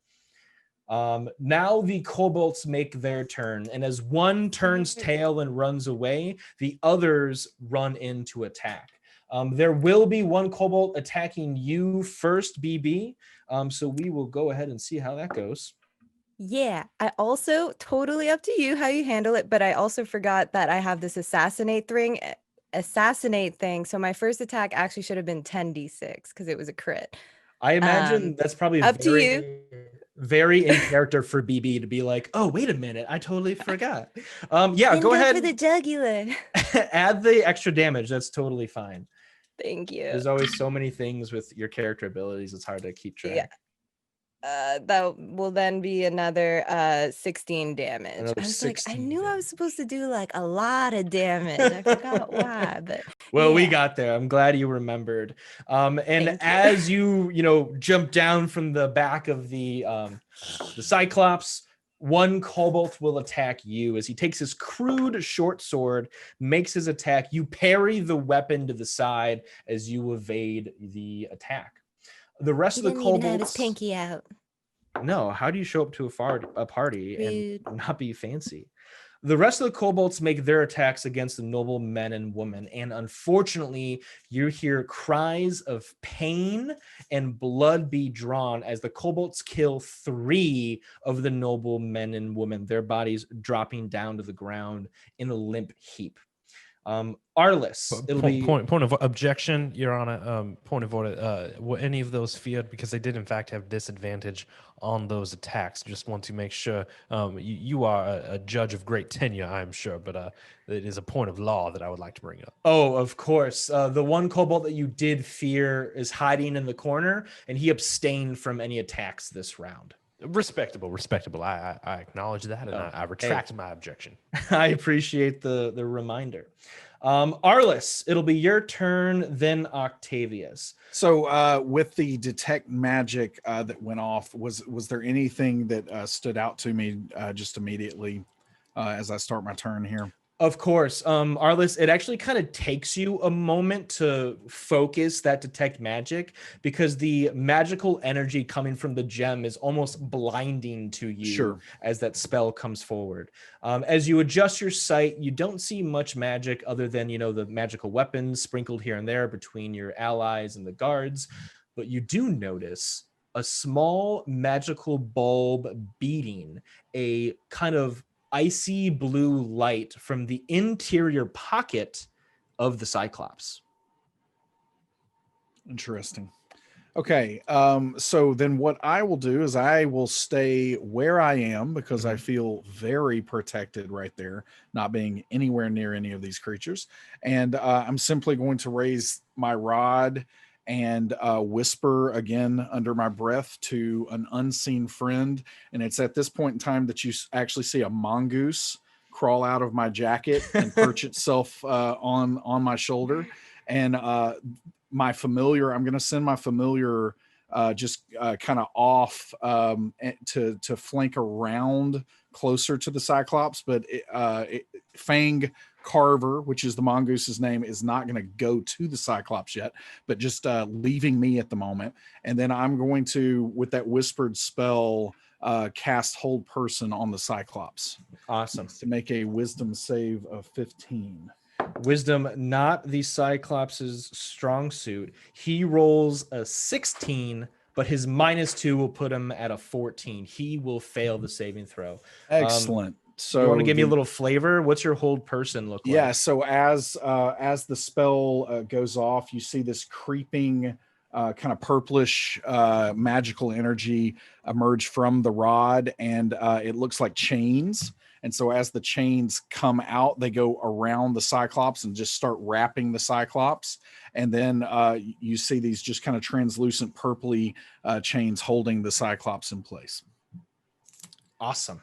Now the kobolds make their turn, and as one turns tail and runs away, the others run in to attack. There will be one kobold attacking you first, BB. So we will go ahead and see how that goes. Yeah, I also totally up to you how you handle it, but I also forgot that I have this assassinate thing. So my first attack actually should have been 10d6 because it was a crit. I imagine that's probably up to you. Very in character for BB to be like, oh, wait a minute, I totally forgot. Yeah, Then go ahead. for the jugular. Add the extra damage. That's totally fine. Thank you. There's always so many things with your character abilities. It's hard to keep track. Yeah. That will then be another 16 damage. Another I was like, I 16 knew I was supposed to do like a lot of damage. I forgot why, but well, we yeah. got there. I'm glad you remembered. And Thank you. as you jump down from the back of the Cyclops, one kobold will attack you as he takes his crude short sword, makes his attack. You parry the weapon to the side as you evade the attack. The rest He of the didn't even have kobolds. his pinky out. No, how do you show up to a party Rude. and not be fancy? The rest of the kobolds make their attacks against the noble men and women, and unfortunately, you hear cries of pain and blood be drawn as the kobolds kill 3 of the noble men and women, their bodies dropping down to the ground in a limp heap. Arliss, it'll be point of objection, Your Honor. Point of order. Were any of those feared? Because they did in fact have disadvantage on those attacks. Just want to make sure. You are a judge of great tenure, I'm sure, but it is a point of law that I would like to bring up. Oh, of course. The one kobold that you did fear is hiding in the corner, and he abstained from any attacks this round. Respectable. I acknowledge that, and I retract my objection. I appreciate the reminder. Arliss, it'll be your turn, then Octavius. So with the detect magic that went off, was there anything that stood out to me just immediately as I start my turn here? Of course. Arliss, it actually kind of takes you a moment to focus that detect magic because the magical energy coming from the gem is almost blinding to you as that spell comes forward. As you adjust your sight, you don't see much magic other than, the magical weapons sprinkled here and there between your allies and the guards, but you do notice a small magical bulb beating, a kind of icy blue light from the interior pocket of the Cyclops. Interesting. Okay, so then what I will do is I will stay where I am because I feel very protected right there, not being anywhere near any of these creatures. And I'm simply going to raise my rod and whisper again under my breath to an unseen friend. And it's at this point in time that you actually see a mongoose crawl out of my jacket and perch itself on my shoulder. And my familiar, I'm going to send my familiar just kind of off to flank around closer to the Cyclops, but Fang Carver, which is the mongoose's name, is not going to go to the Cyclops yet, but just leaving me at the moment. And then I'm going to, with that whispered spell, cast hold person on the Cyclops. Awesome. To make a wisdom save of 15. Wisdom, not the Cyclops's strong suit. He rolls a 16, but his -2 will put him at a 14. He will fail the saving throw. Excellent. So you want to give me a little flavor? What's your hold person look like? Yeah, so as the spell goes off, you see this creeping kind of purplish magical energy emerge from the rod, and it looks like chains. And so as the chains come out, they go around the Cyclops and just start wrapping the Cyclops. And then you see these just kind of translucent purpley chains holding the Cyclops in place. Awesome.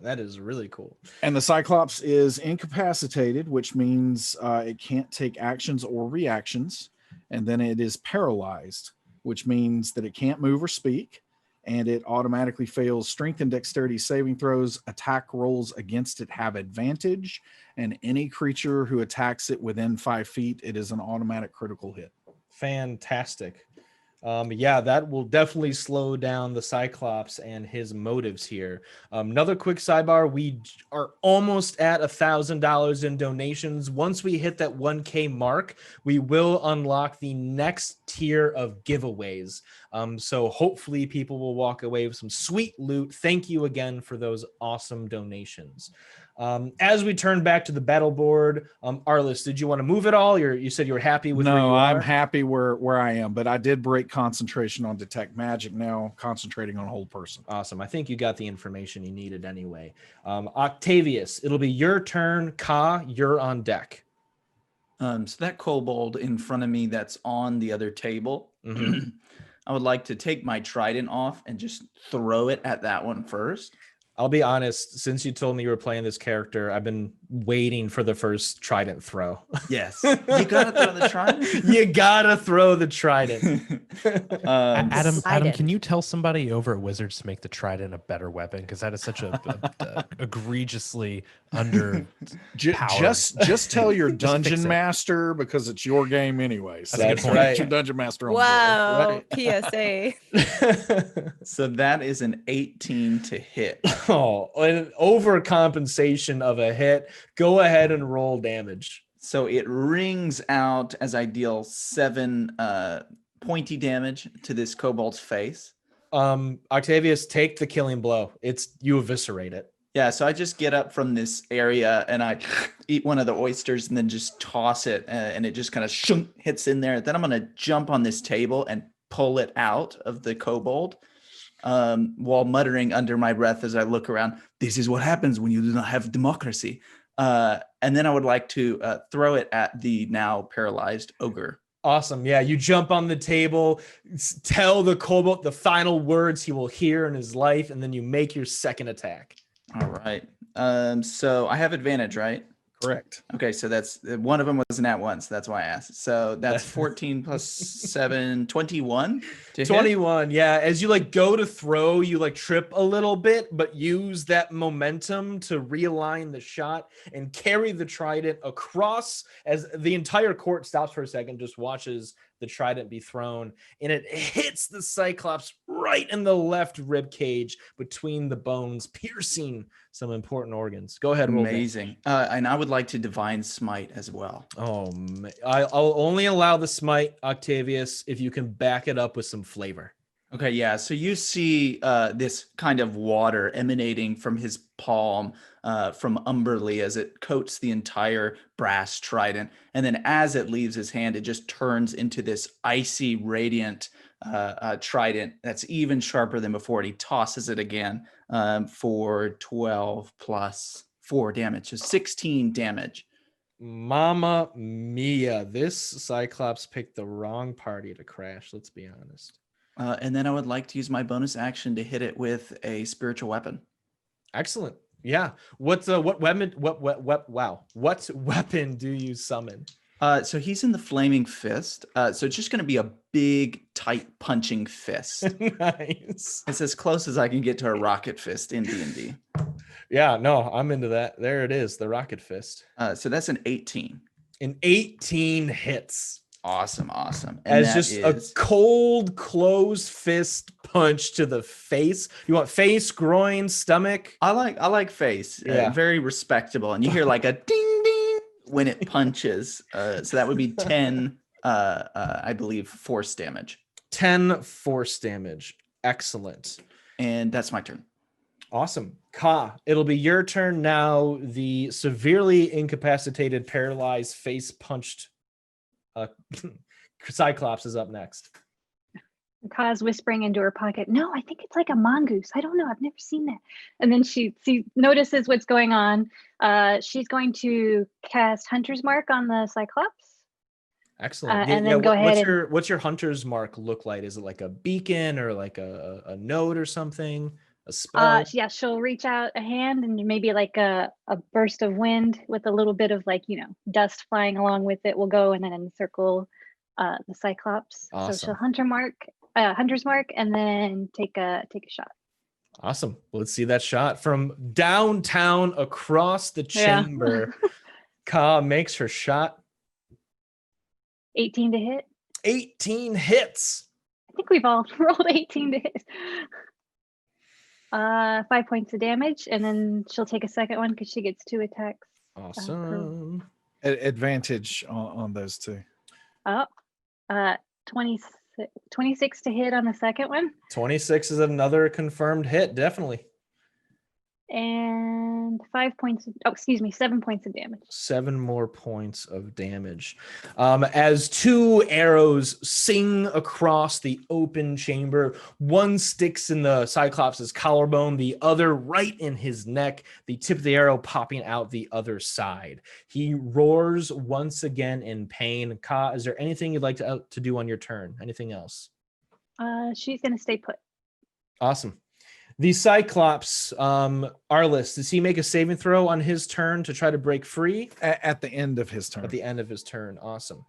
That is really cool. And the Cyclops is incapacitated, which means it can't take actions or reactions. And then it is paralyzed, which means that it can't move or speak. And it automatically fails strength and dexterity saving throws. Attack rolls against it have advantage. And any creature who attacks it within 5 feet, it is an automatic critical hit. Fantastic. Yeah, that will definitely slow down the Cyclops and his motives here. Another quick sidebar. We are almost at $1,000 in donations. Once we hit that 1K mark, we will unlock the next tier of giveaways. So hopefully people will walk away with some sweet loot. Thank you again for those awesome donations. As we turn back to the battle board, Arliss, did you want to move it all? You said you were happy with where you are? I'm happy where I am, but I did break concentration on detect magic. Now concentrating on hold person. Awesome. I think you got the information you needed anyway. Octavius, it'll be your turn. Ka, you're on deck. So that kobold in front of me that's on the other table, I would like to take my trident off and just throw it at that one first. I'll be honest, since you told me you were playing this character, I've been waiting for the first trident throw. Yes. You gotta throw the trident. You gotta throw the trident. Adam, can you tell somebody over at Wizards to make the trident a better weapon? Because that is such a egregiously under. Just tell your dungeon master, because it's your game anyway. So that's right. Your dungeon master. Wow. PSA. So that is an 18 to hit. Oh, an overcompensation of a hit. Go ahead and roll damage. So it rings out as I deal 7 pointy damage to this kobold's face. Octavius, take the killing blow. You eviscerate it. Yeah, so I just get up from this area and I eat one of the oysters and then just toss it, and it just kind of hits in there. Then I'm going to jump on this table and pull it out of the kobold. While muttering under my breath as I look around, this is what happens when you do not have democracy. And then I would like to throw it at the now paralyzed ogre. Awesome. Yeah, you jump on the table, tell the kobold the final words he will hear in his life, and then you make your second attack. All right. So I have advantage, right? Correct. Okay, so that's one of them was an at once. That's why I asked. So that's 14 plus 7, 21 to 21. Yeah. As you go to throw, you trip a little bit, but use that momentum to realign the shot and carry the trident across as the entire court stops for a second, just watches the trident be thrown, and it hits the Cyclops right in the left rib cage between the bones, piercing some important organs. Go ahead. Amazing. And I would like to divine smite as well. Oh, I'll only allow the smite, Octavius, if you can back it up with some flavor. Okay, yeah. So you see this kind of water emanating from his palm from Umberly as it coats the entire brass trident. And then as it leaves his hand, it just turns into this icy, radiant trident that's even sharper than before. And he tosses it again for 12 plus 4 damage. So 16 damage. Mama mia. This Cyclops picked the wrong party to crash. Let's be honest. And then I would like to use my bonus action to hit it with a spiritual weapon. Excellent. Yeah. What weapon? What weapon do you summon? So he's in the flaming fist. So it's just going to be a big, tight punching fist. Nice. It's as close as I can get to a rocket fist in D&D. Yeah. No, I'm into that. There it is. The rocket fist. So that's an 18. An 18 hits. Awesome. And As that just is a cold, closed fist punch to the face. You want face, groin, stomach? I like face. Yeah. Very respectable. And you hear like a ding ding when it punches. So that would be 10 I believe force damage. 10 force damage. Excellent. And that's my turn. Awesome. Ka, it'll be your turn now. The severely incapacitated, paralyzed, face punched Cyclops is up next. Ka's whispering into her pocket, no, I think it's like a mongoose. I don't know. I've never seen that. And then she notices what's going on. She's going to cast Hunter's Mark on the Cyclops. Excellent. And then go ahead. What's your Hunter's Mark look like? Is it like a beacon or like a note or something? A spell? Yeah, she'll reach out a hand and maybe like a burst of wind with a little bit of like, dust flying along with it will go and then encircle the Cyclops. Awesome. So she'll Hunter's Mark, and then take a shot. Awesome. Let's see that shot from downtown across the chamber. Ka makes her shot. 18 to hit. 18 hits. I think we've all rolled 18 to hit. 5 points of damage, and then she'll take a second one because she gets 2 attacks. Awesome. Advantage on those two. 26 to hit on the second one. 26 is another confirmed hit, definitely. And 7 points of damage. 7 more points of damage. As 2 arrows sing across the open chamber, one sticks in the Cyclops' collarbone, the other right in his neck, the tip of the arrow popping out the other side. He roars once again in pain. Ka, is there anything you'd like to do on your turn? Anything else? She's going to stay put. Awesome. The Cyclops, Arliss, does he make a saving throw on his turn to try to break free? At the end of his turn. At the end of his turn. Awesome.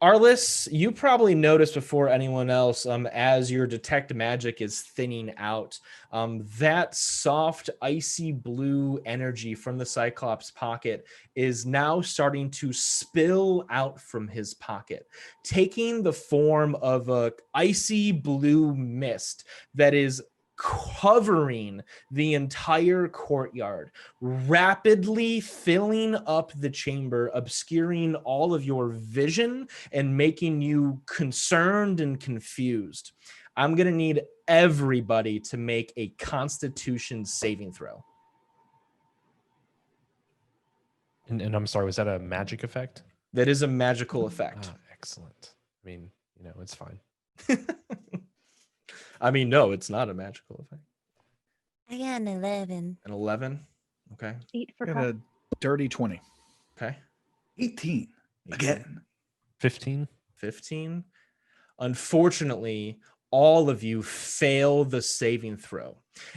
Arliss, you probably noticed before anyone else, as your detect magic is thinning out, that soft, icy blue energy from the Cyclops' pocket is now starting to spill out from his pocket, taking the form of a icy blue mist that is covering the entire courtyard, rapidly filling up the chamber, obscuring all of your vision and making you concerned and confused. I'm going to need everybody to make a Constitution saving throw. And I'm sorry, was that a magic effect? That is a magical effect. Excellent. I mean, it's fine. I mean, no, it's not a magical effect. I got an 11. An 11? Okay. 8 for Got a dirty 20. Okay. 18. Again. 15. 15. Unfortunately, all of you fail the saving throw.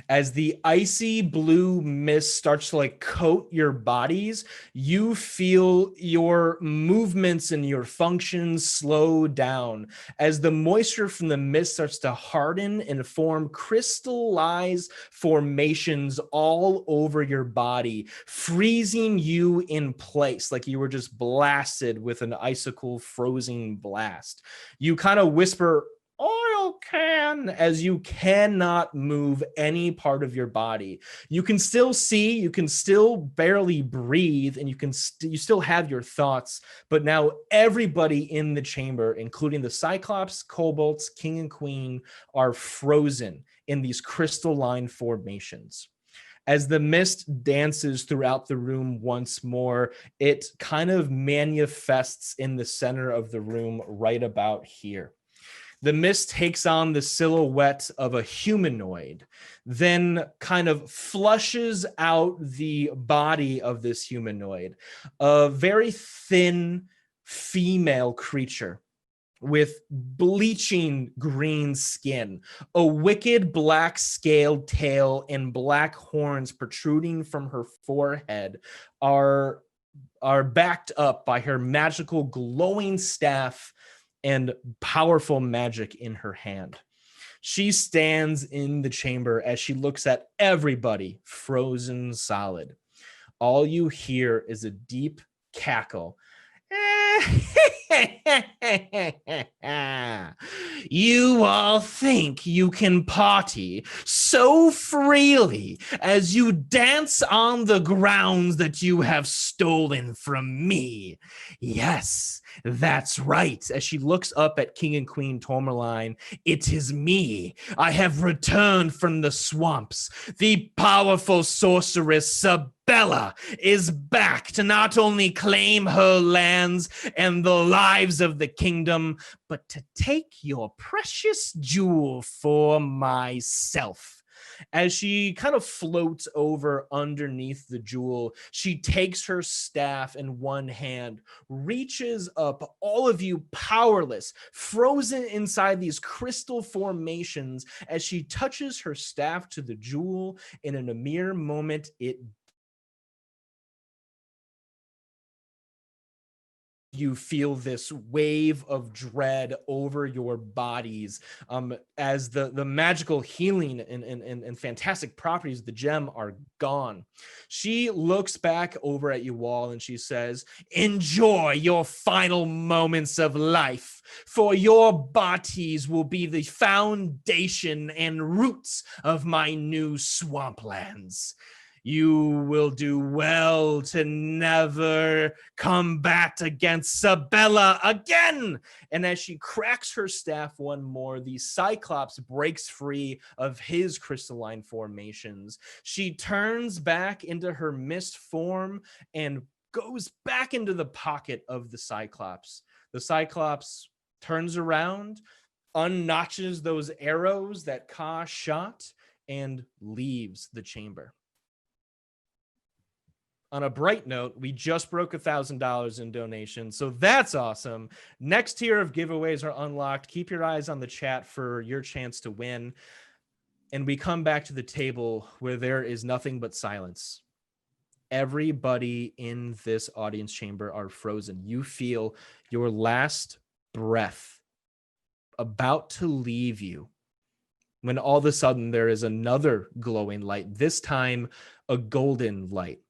As the icy blue mist starts to coat your bodies, you feel your movements and your functions slow down as the moisture from the mist starts to harden and form crystallized formations all over your body, freezing you in place like you were just blasted with an icicle frozen blast. You kind of whisper, "Oil can," as you cannot move any part of your body. You can still see, you can still barely breathe, and you still have your thoughts, but now everybody in the chamber, including the Cyclops, Kobolds, King and Queen, are frozen in these crystalline formations. As the mist dances throughout the room once more, it kind of manifests in the center of the room right about here. The mist takes on the silhouette of a humanoid, then kind of flushes out the body of this humanoid, a very thin female creature with bleaching green skin, a wicked black scaled tail and black horns protruding from her forehead are backed up by her magical glowing staff and powerful magic in her hand. She stands in the chamber as she looks at everybody frozen solid. All you hear is a deep cackle. You all think you can party so freely as you dance on the grounds that you have stolen from me. Yes, that's right. As she looks up at King and Queen Tourmaline, it is me. I have returned from the swamps. The powerful sorceress Sabella is back to not only claim her lands and the lives of the kingdom, but to take your precious jewel for myself. As she kind of floats over underneath the jewel, she takes her staff in one hand, reaches up, all of you powerless, frozen inside these crystal formations. As she touches her staff to the jewel, and in a mere moment, you feel this wave of dread over your bodies as the magical healing and fantastic properties of the gem are gone. She looks back over at you all and she says, enjoy your final moments of life, for your bodies will be the foundation and roots of my new swamplands. You will do well to never combat against Sabella again. And as she cracks her staff one more, the Cyclops breaks free of his crystalline formations. She turns back into her mist form and goes back into the pocket of the Cyclops. The Cyclops turns around, unnotches those arrows that Ka shot, and leaves the chamber. On a bright note, we just broke $1,000 in donations, so that's awesome. Next tier of giveaways are unlocked. Keep your eyes on the chat for your chance to win. And we come back to the table where there is nothing but silence. Everybody in this audience chamber are frozen. You feel your last breath about to leave you when all of a sudden there is another glowing light, this time a golden light.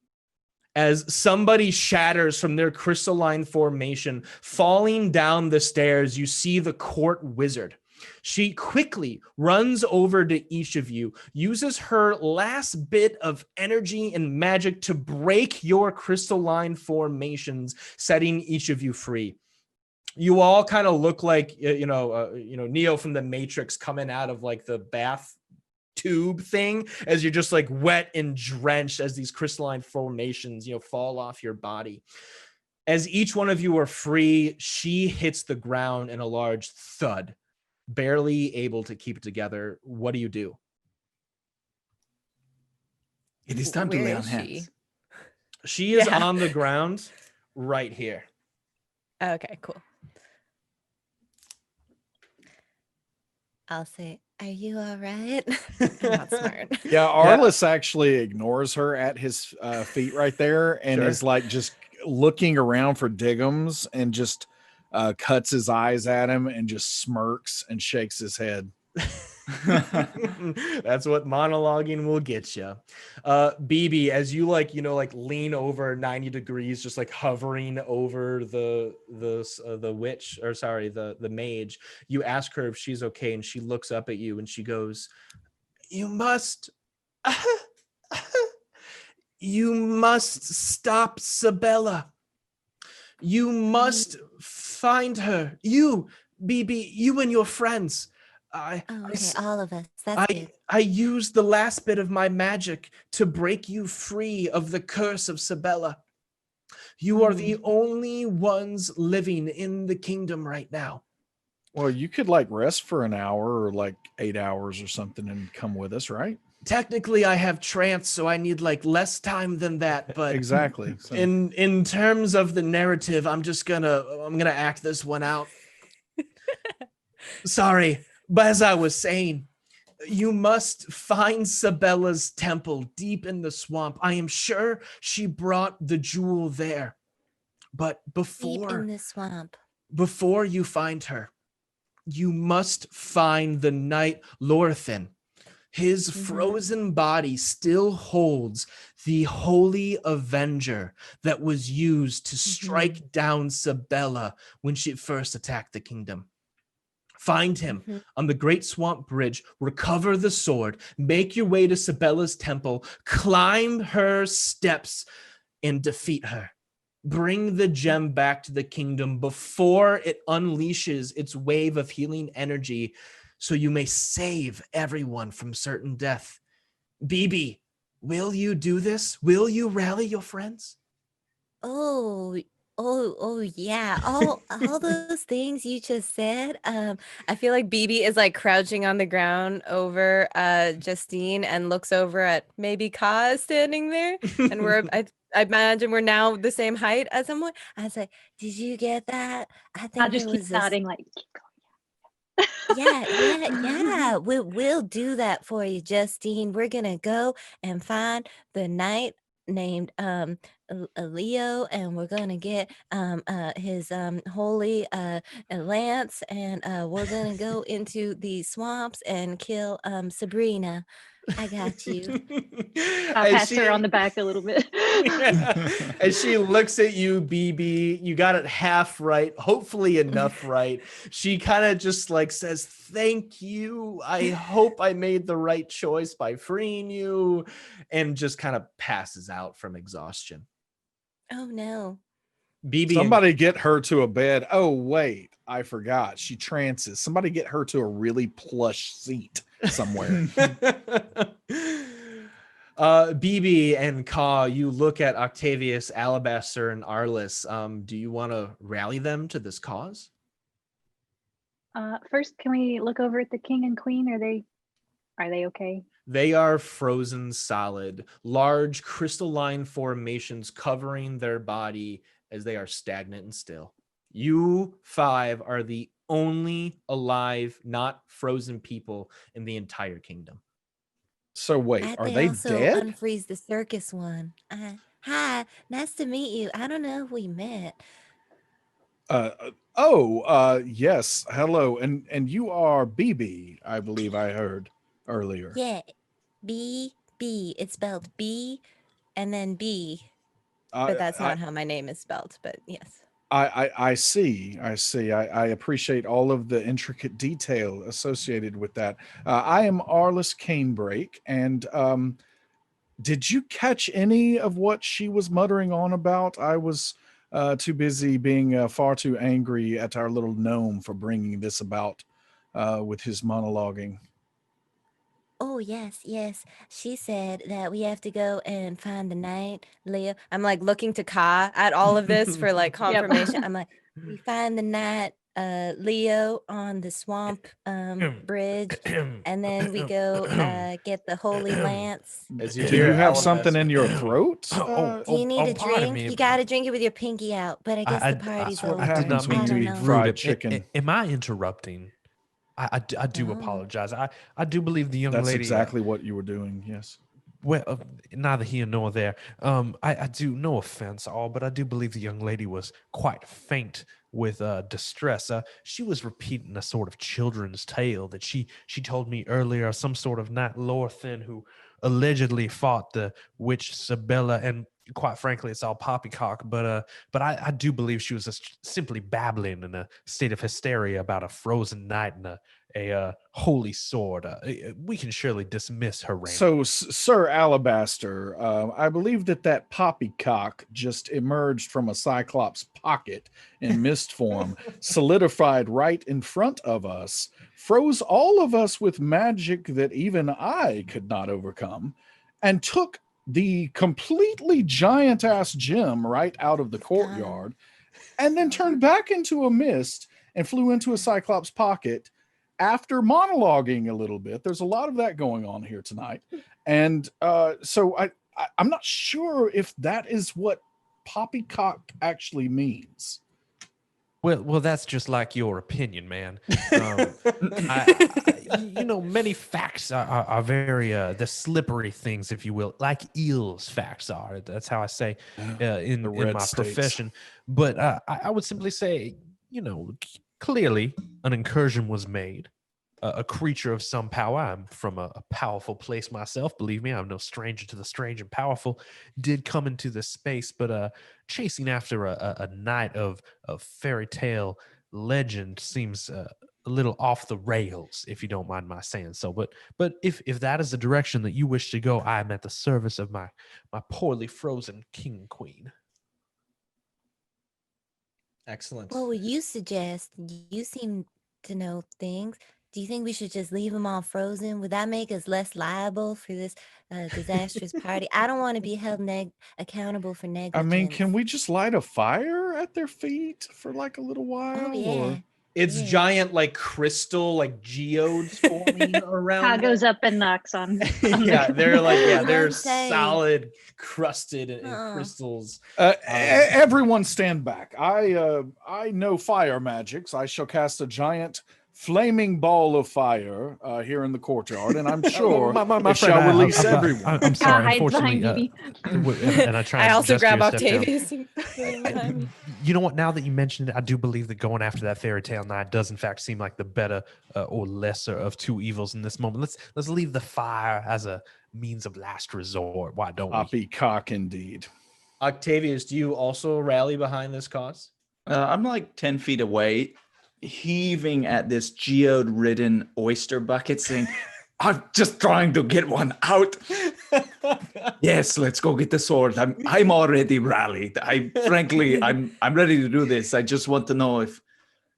As somebody shatters from their crystalline formation, falling down the stairs, you see the court wizard. She quickly runs over to each of you, uses her last bit of energy and magic to break your crystalline formations, setting each of you free. You all kind of look like, Neo from the Matrix coming out of like the bath tube thing, as you're just like wet and drenched as these crystalline formations, fall off your body. As each one of you are free, she hits the ground in a large thud, barely able to keep it together. What do you do? It is time to lay on hands. She is on the ground right here. Okay, cool. I'll say, are you all right? I'm not smart. Yeah, Arliss actually ignores her at his feet right there and Sure. is like just looking around for Diggums and just cuts his eyes at him and just smirks and shakes his head. That's what monologuing will get you. BB, as you lean over 90 degrees, just like hovering over the witch, or sorry, the mage, you ask her if she's okay, and she looks up at you and she goes, you must stop Sabella. You must find her. You, BB, you and your friends. All of us. That's good. I used the last bit of my magic to break you free of the curse of Sabella. You are the only ones living in the kingdom right now. Well, you could like rest for an hour or like 8 hours or something and come with us, right? Technically, I have trance, so I need like less time than that. But exactly. So. In terms of the narrative, I'm gonna act this one out. Sorry. But as I was saying, you must find Sabella's temple deep in the swamp. I am sure she brought the jewel there. But Deep in the swamp. Before you find her, you must find the knight Lorthin. His frozen body still holds the holy avenger that was used to strike down Sabella when she first attacked the kingdom. Find him on the Great Swamp Bridge, recover the sword, make your way to Sabella's temple, climb her steps, and defeat her. Bring the gem back to the kingdom before it unleashes its wave of healing energy, so you may save everyone from certain death. BB, will you do this? Will you rally your friends? Oh, yeah. All those things you just said. I feel like BB is like crouching on the ground over Justine and looks over at maybe Ka is standing there. And I imagine we're now the same height as someone. I was like, did you get that? I think I'll just there keep was nodding, like, keep yeah. We'll do that for you, Justine. We're gonna go and find the knight named Leo, and we're gonna get his holy lance, and we're gonna go into the swamps and kill Sabrina. I got you. I'll pass her on the back a little bit. As she looks at you, BB, you got it half right, hopefully enough right. She kind of just like says, thank you. I hope I made the right choice by freeing you, and just kind of passes out from exhaustion. Oh no. BB, Somebody get her to a bed. Oh, wait, I forgot. She trances. Somebody get her to a really plush seat somewhere. BB and Ka, you look at Octavius, Alabaster, and Arliss. Do you want to rally them to this cause? First, can we look over at the king and queen? Are they okay? They are frozen solid, large crystalline formations covering their body as they are stagnant and still. You five are the only alive, not frozen people in the entire kingdom. So wait, are they also dead? Unfreeze the circus one. Hi, nice to meet you. I don't know if we met. Yes, hello, and you are BB, I believe I heard earlier. Yeah, B. It's spelled B and then B, but that's not how my name is spelled. But yes. I see. I appreciate all of the intricate detail associated with that. I am Arliss Canebrake, and did you catch any of what she was muttering on about? I was too busy being far too angry at our little gnome for bringing this about with his monologuing. Oh, yes. She said that we have to go and find the knight, Leo. I'm like looking to Ka at all of this for like confirmation. I'm like, we find the knight, Leo on the swamp bridge, and then we go get the holy lance. Do you have something in your throat? Do you need a drink? You got to drink it with your pinky out, but I guess the party's over. What happens when you eat fried chicken. Am I interrupting? I do apologize. I do believe the young lady. That's exactly what you were doing. Yes. Well, neither here nor there. I do, no offense all, but I do believe the young lady was quite faint with distress. She was repeating a sort of children's tale that she told me earlier, some sort of knight Lorthin who allegedly fought the witch Sabella, and quite frankly, it's all poppycock. But I do believe she was just simply babbling in a state of hysteria about a frozen knight and a holy sword. We can surely dismiss her reign. So, Sir Alabaster, I believe that poppycock just emerged from a cyclops pocket in mist form, solidified right in front of us, froze all of us with magic that even I could not overcome, and took the completely giant ass gem right out of the courtyard, and then turned back into a mist and flew into a cyclops pocket after monologuing a little bit. There's a lot of that going on here tonight. And so I'm not sure if that is what poppycock actually means. Well, that's just like your opinion, man. Many facts are very the slippery things, if you will, like eels facts are. That's how I say in my profession. But I would simply say, clearly an incursion was made. a creature of some power. I'm from a powerful place myself. Believe me, I'm no stranger to the strange and powerful. Did come into this space, but chasing after a knight of fairy tale legend seems a little off the rails, if you don't mind my saying so. But if that is the direction that you wish to go, I am at the service of my poorly frozen king and queen. Excellent. What would you suggest? You seem to know things. Do you think we should just leave them all frozen? Would that make us less liable for this disastrous party? I don't want to be held accountable for I negligence. mean, can we just light a fire at their feet for like a little while? Oh, yeah. Or... It's giant, like crystal, like geodes forming around. Ka goes up and knocks on. Yeah, they're like, yeah, they're I'm saying. solid, crusted in crystals. Everyone stand back. I know fire magics. I shall cast a giant flaming ball of fire here in the courtyard, and I'm sure my it shall friend, release everyone. I'm sorry, hides behind unfortunately, and I try. I also gesture grab a step down. Octavius and put him behind me. You know what? Now that you mentioned it, I do believe that going after that fairy tale knight does, in fact, seem like the better or lesser of two evils in this moment. Let's leave the fire as a means of last resort. Why don't we? Poppycock, indeed. Octavius, do you also rally behind this cause? I'm like 10 feet away, heaving at this geode-ridden oyster bucket, saying, I'm just trying to get one out. Yes, let's go get the sword. I'm already rallied. Frankly, I'm ready to do this. I just want to know if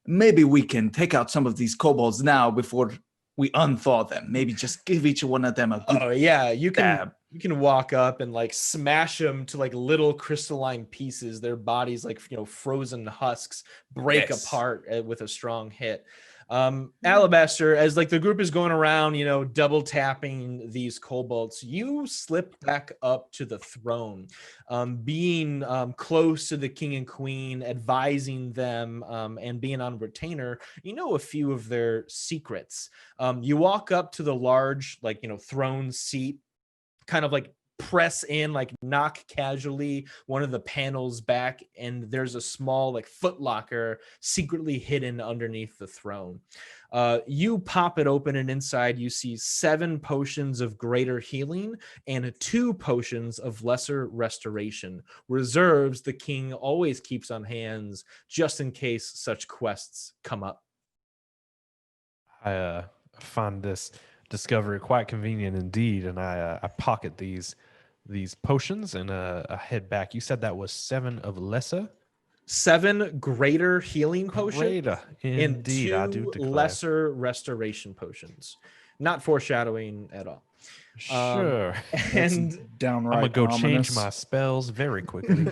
maybe we can take out some of these kobolds now before we unthaw them. Maybe just give each one of them a good you can stab. You can walk up and like smash them to like little crystalline pieces. Their bodies, like, frozen husks, break apart with a strong hit. Alabaster, as like the group is going around, double tapping these kobolds, you slip back up to the throne, being close to the king and queen, advising them, and being on retainer. A few of their secrets. You walk up to the large, throne seat, kind of like press in, like knock casually one of the panels back, and there's a small like foot locker secretly hidden underneath the throne. You pop it open, and inside you see 7 potions of greater healing and 2 potions of lesser restoration, reserves the king always keeps on hands just in case such quests come up. I find this discovery quite convenient indeed, and I pocket these potions and I head back. You said that was 7 of lesser? 7 greater healing potions Greater, and indeed, 2 I do declare. lesser restoration potions. Not foreshadowing at all. Sure. And downright I'm gonna go change ominous. my spells very quickly.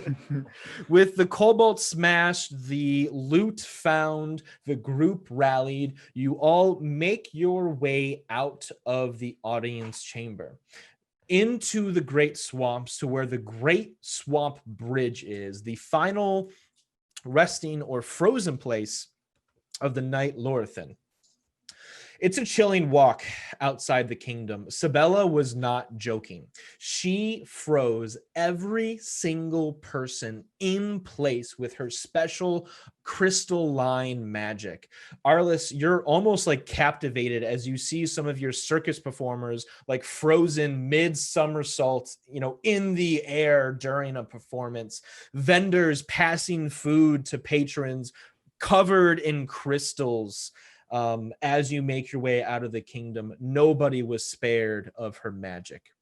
with the cobalt smashed, the loot found, the group rallied, you all make your way out of the audience chamber into the Great Swamps, to where the Great Swamp Bridge is, the final resting or frozen place of the Knight Lorathan. It's a chilling walk outside the kingdom. Sabella was not joking. She froze every single person in place with her special crystalline magic. Arliss, you're almost like captivated as you see some of your circus performers like frozen mid-somersault, in the air during a performance. Vendors passing food to patrons covered in crystals. As you make your way out of the kingdom, nobody was spared of her magic.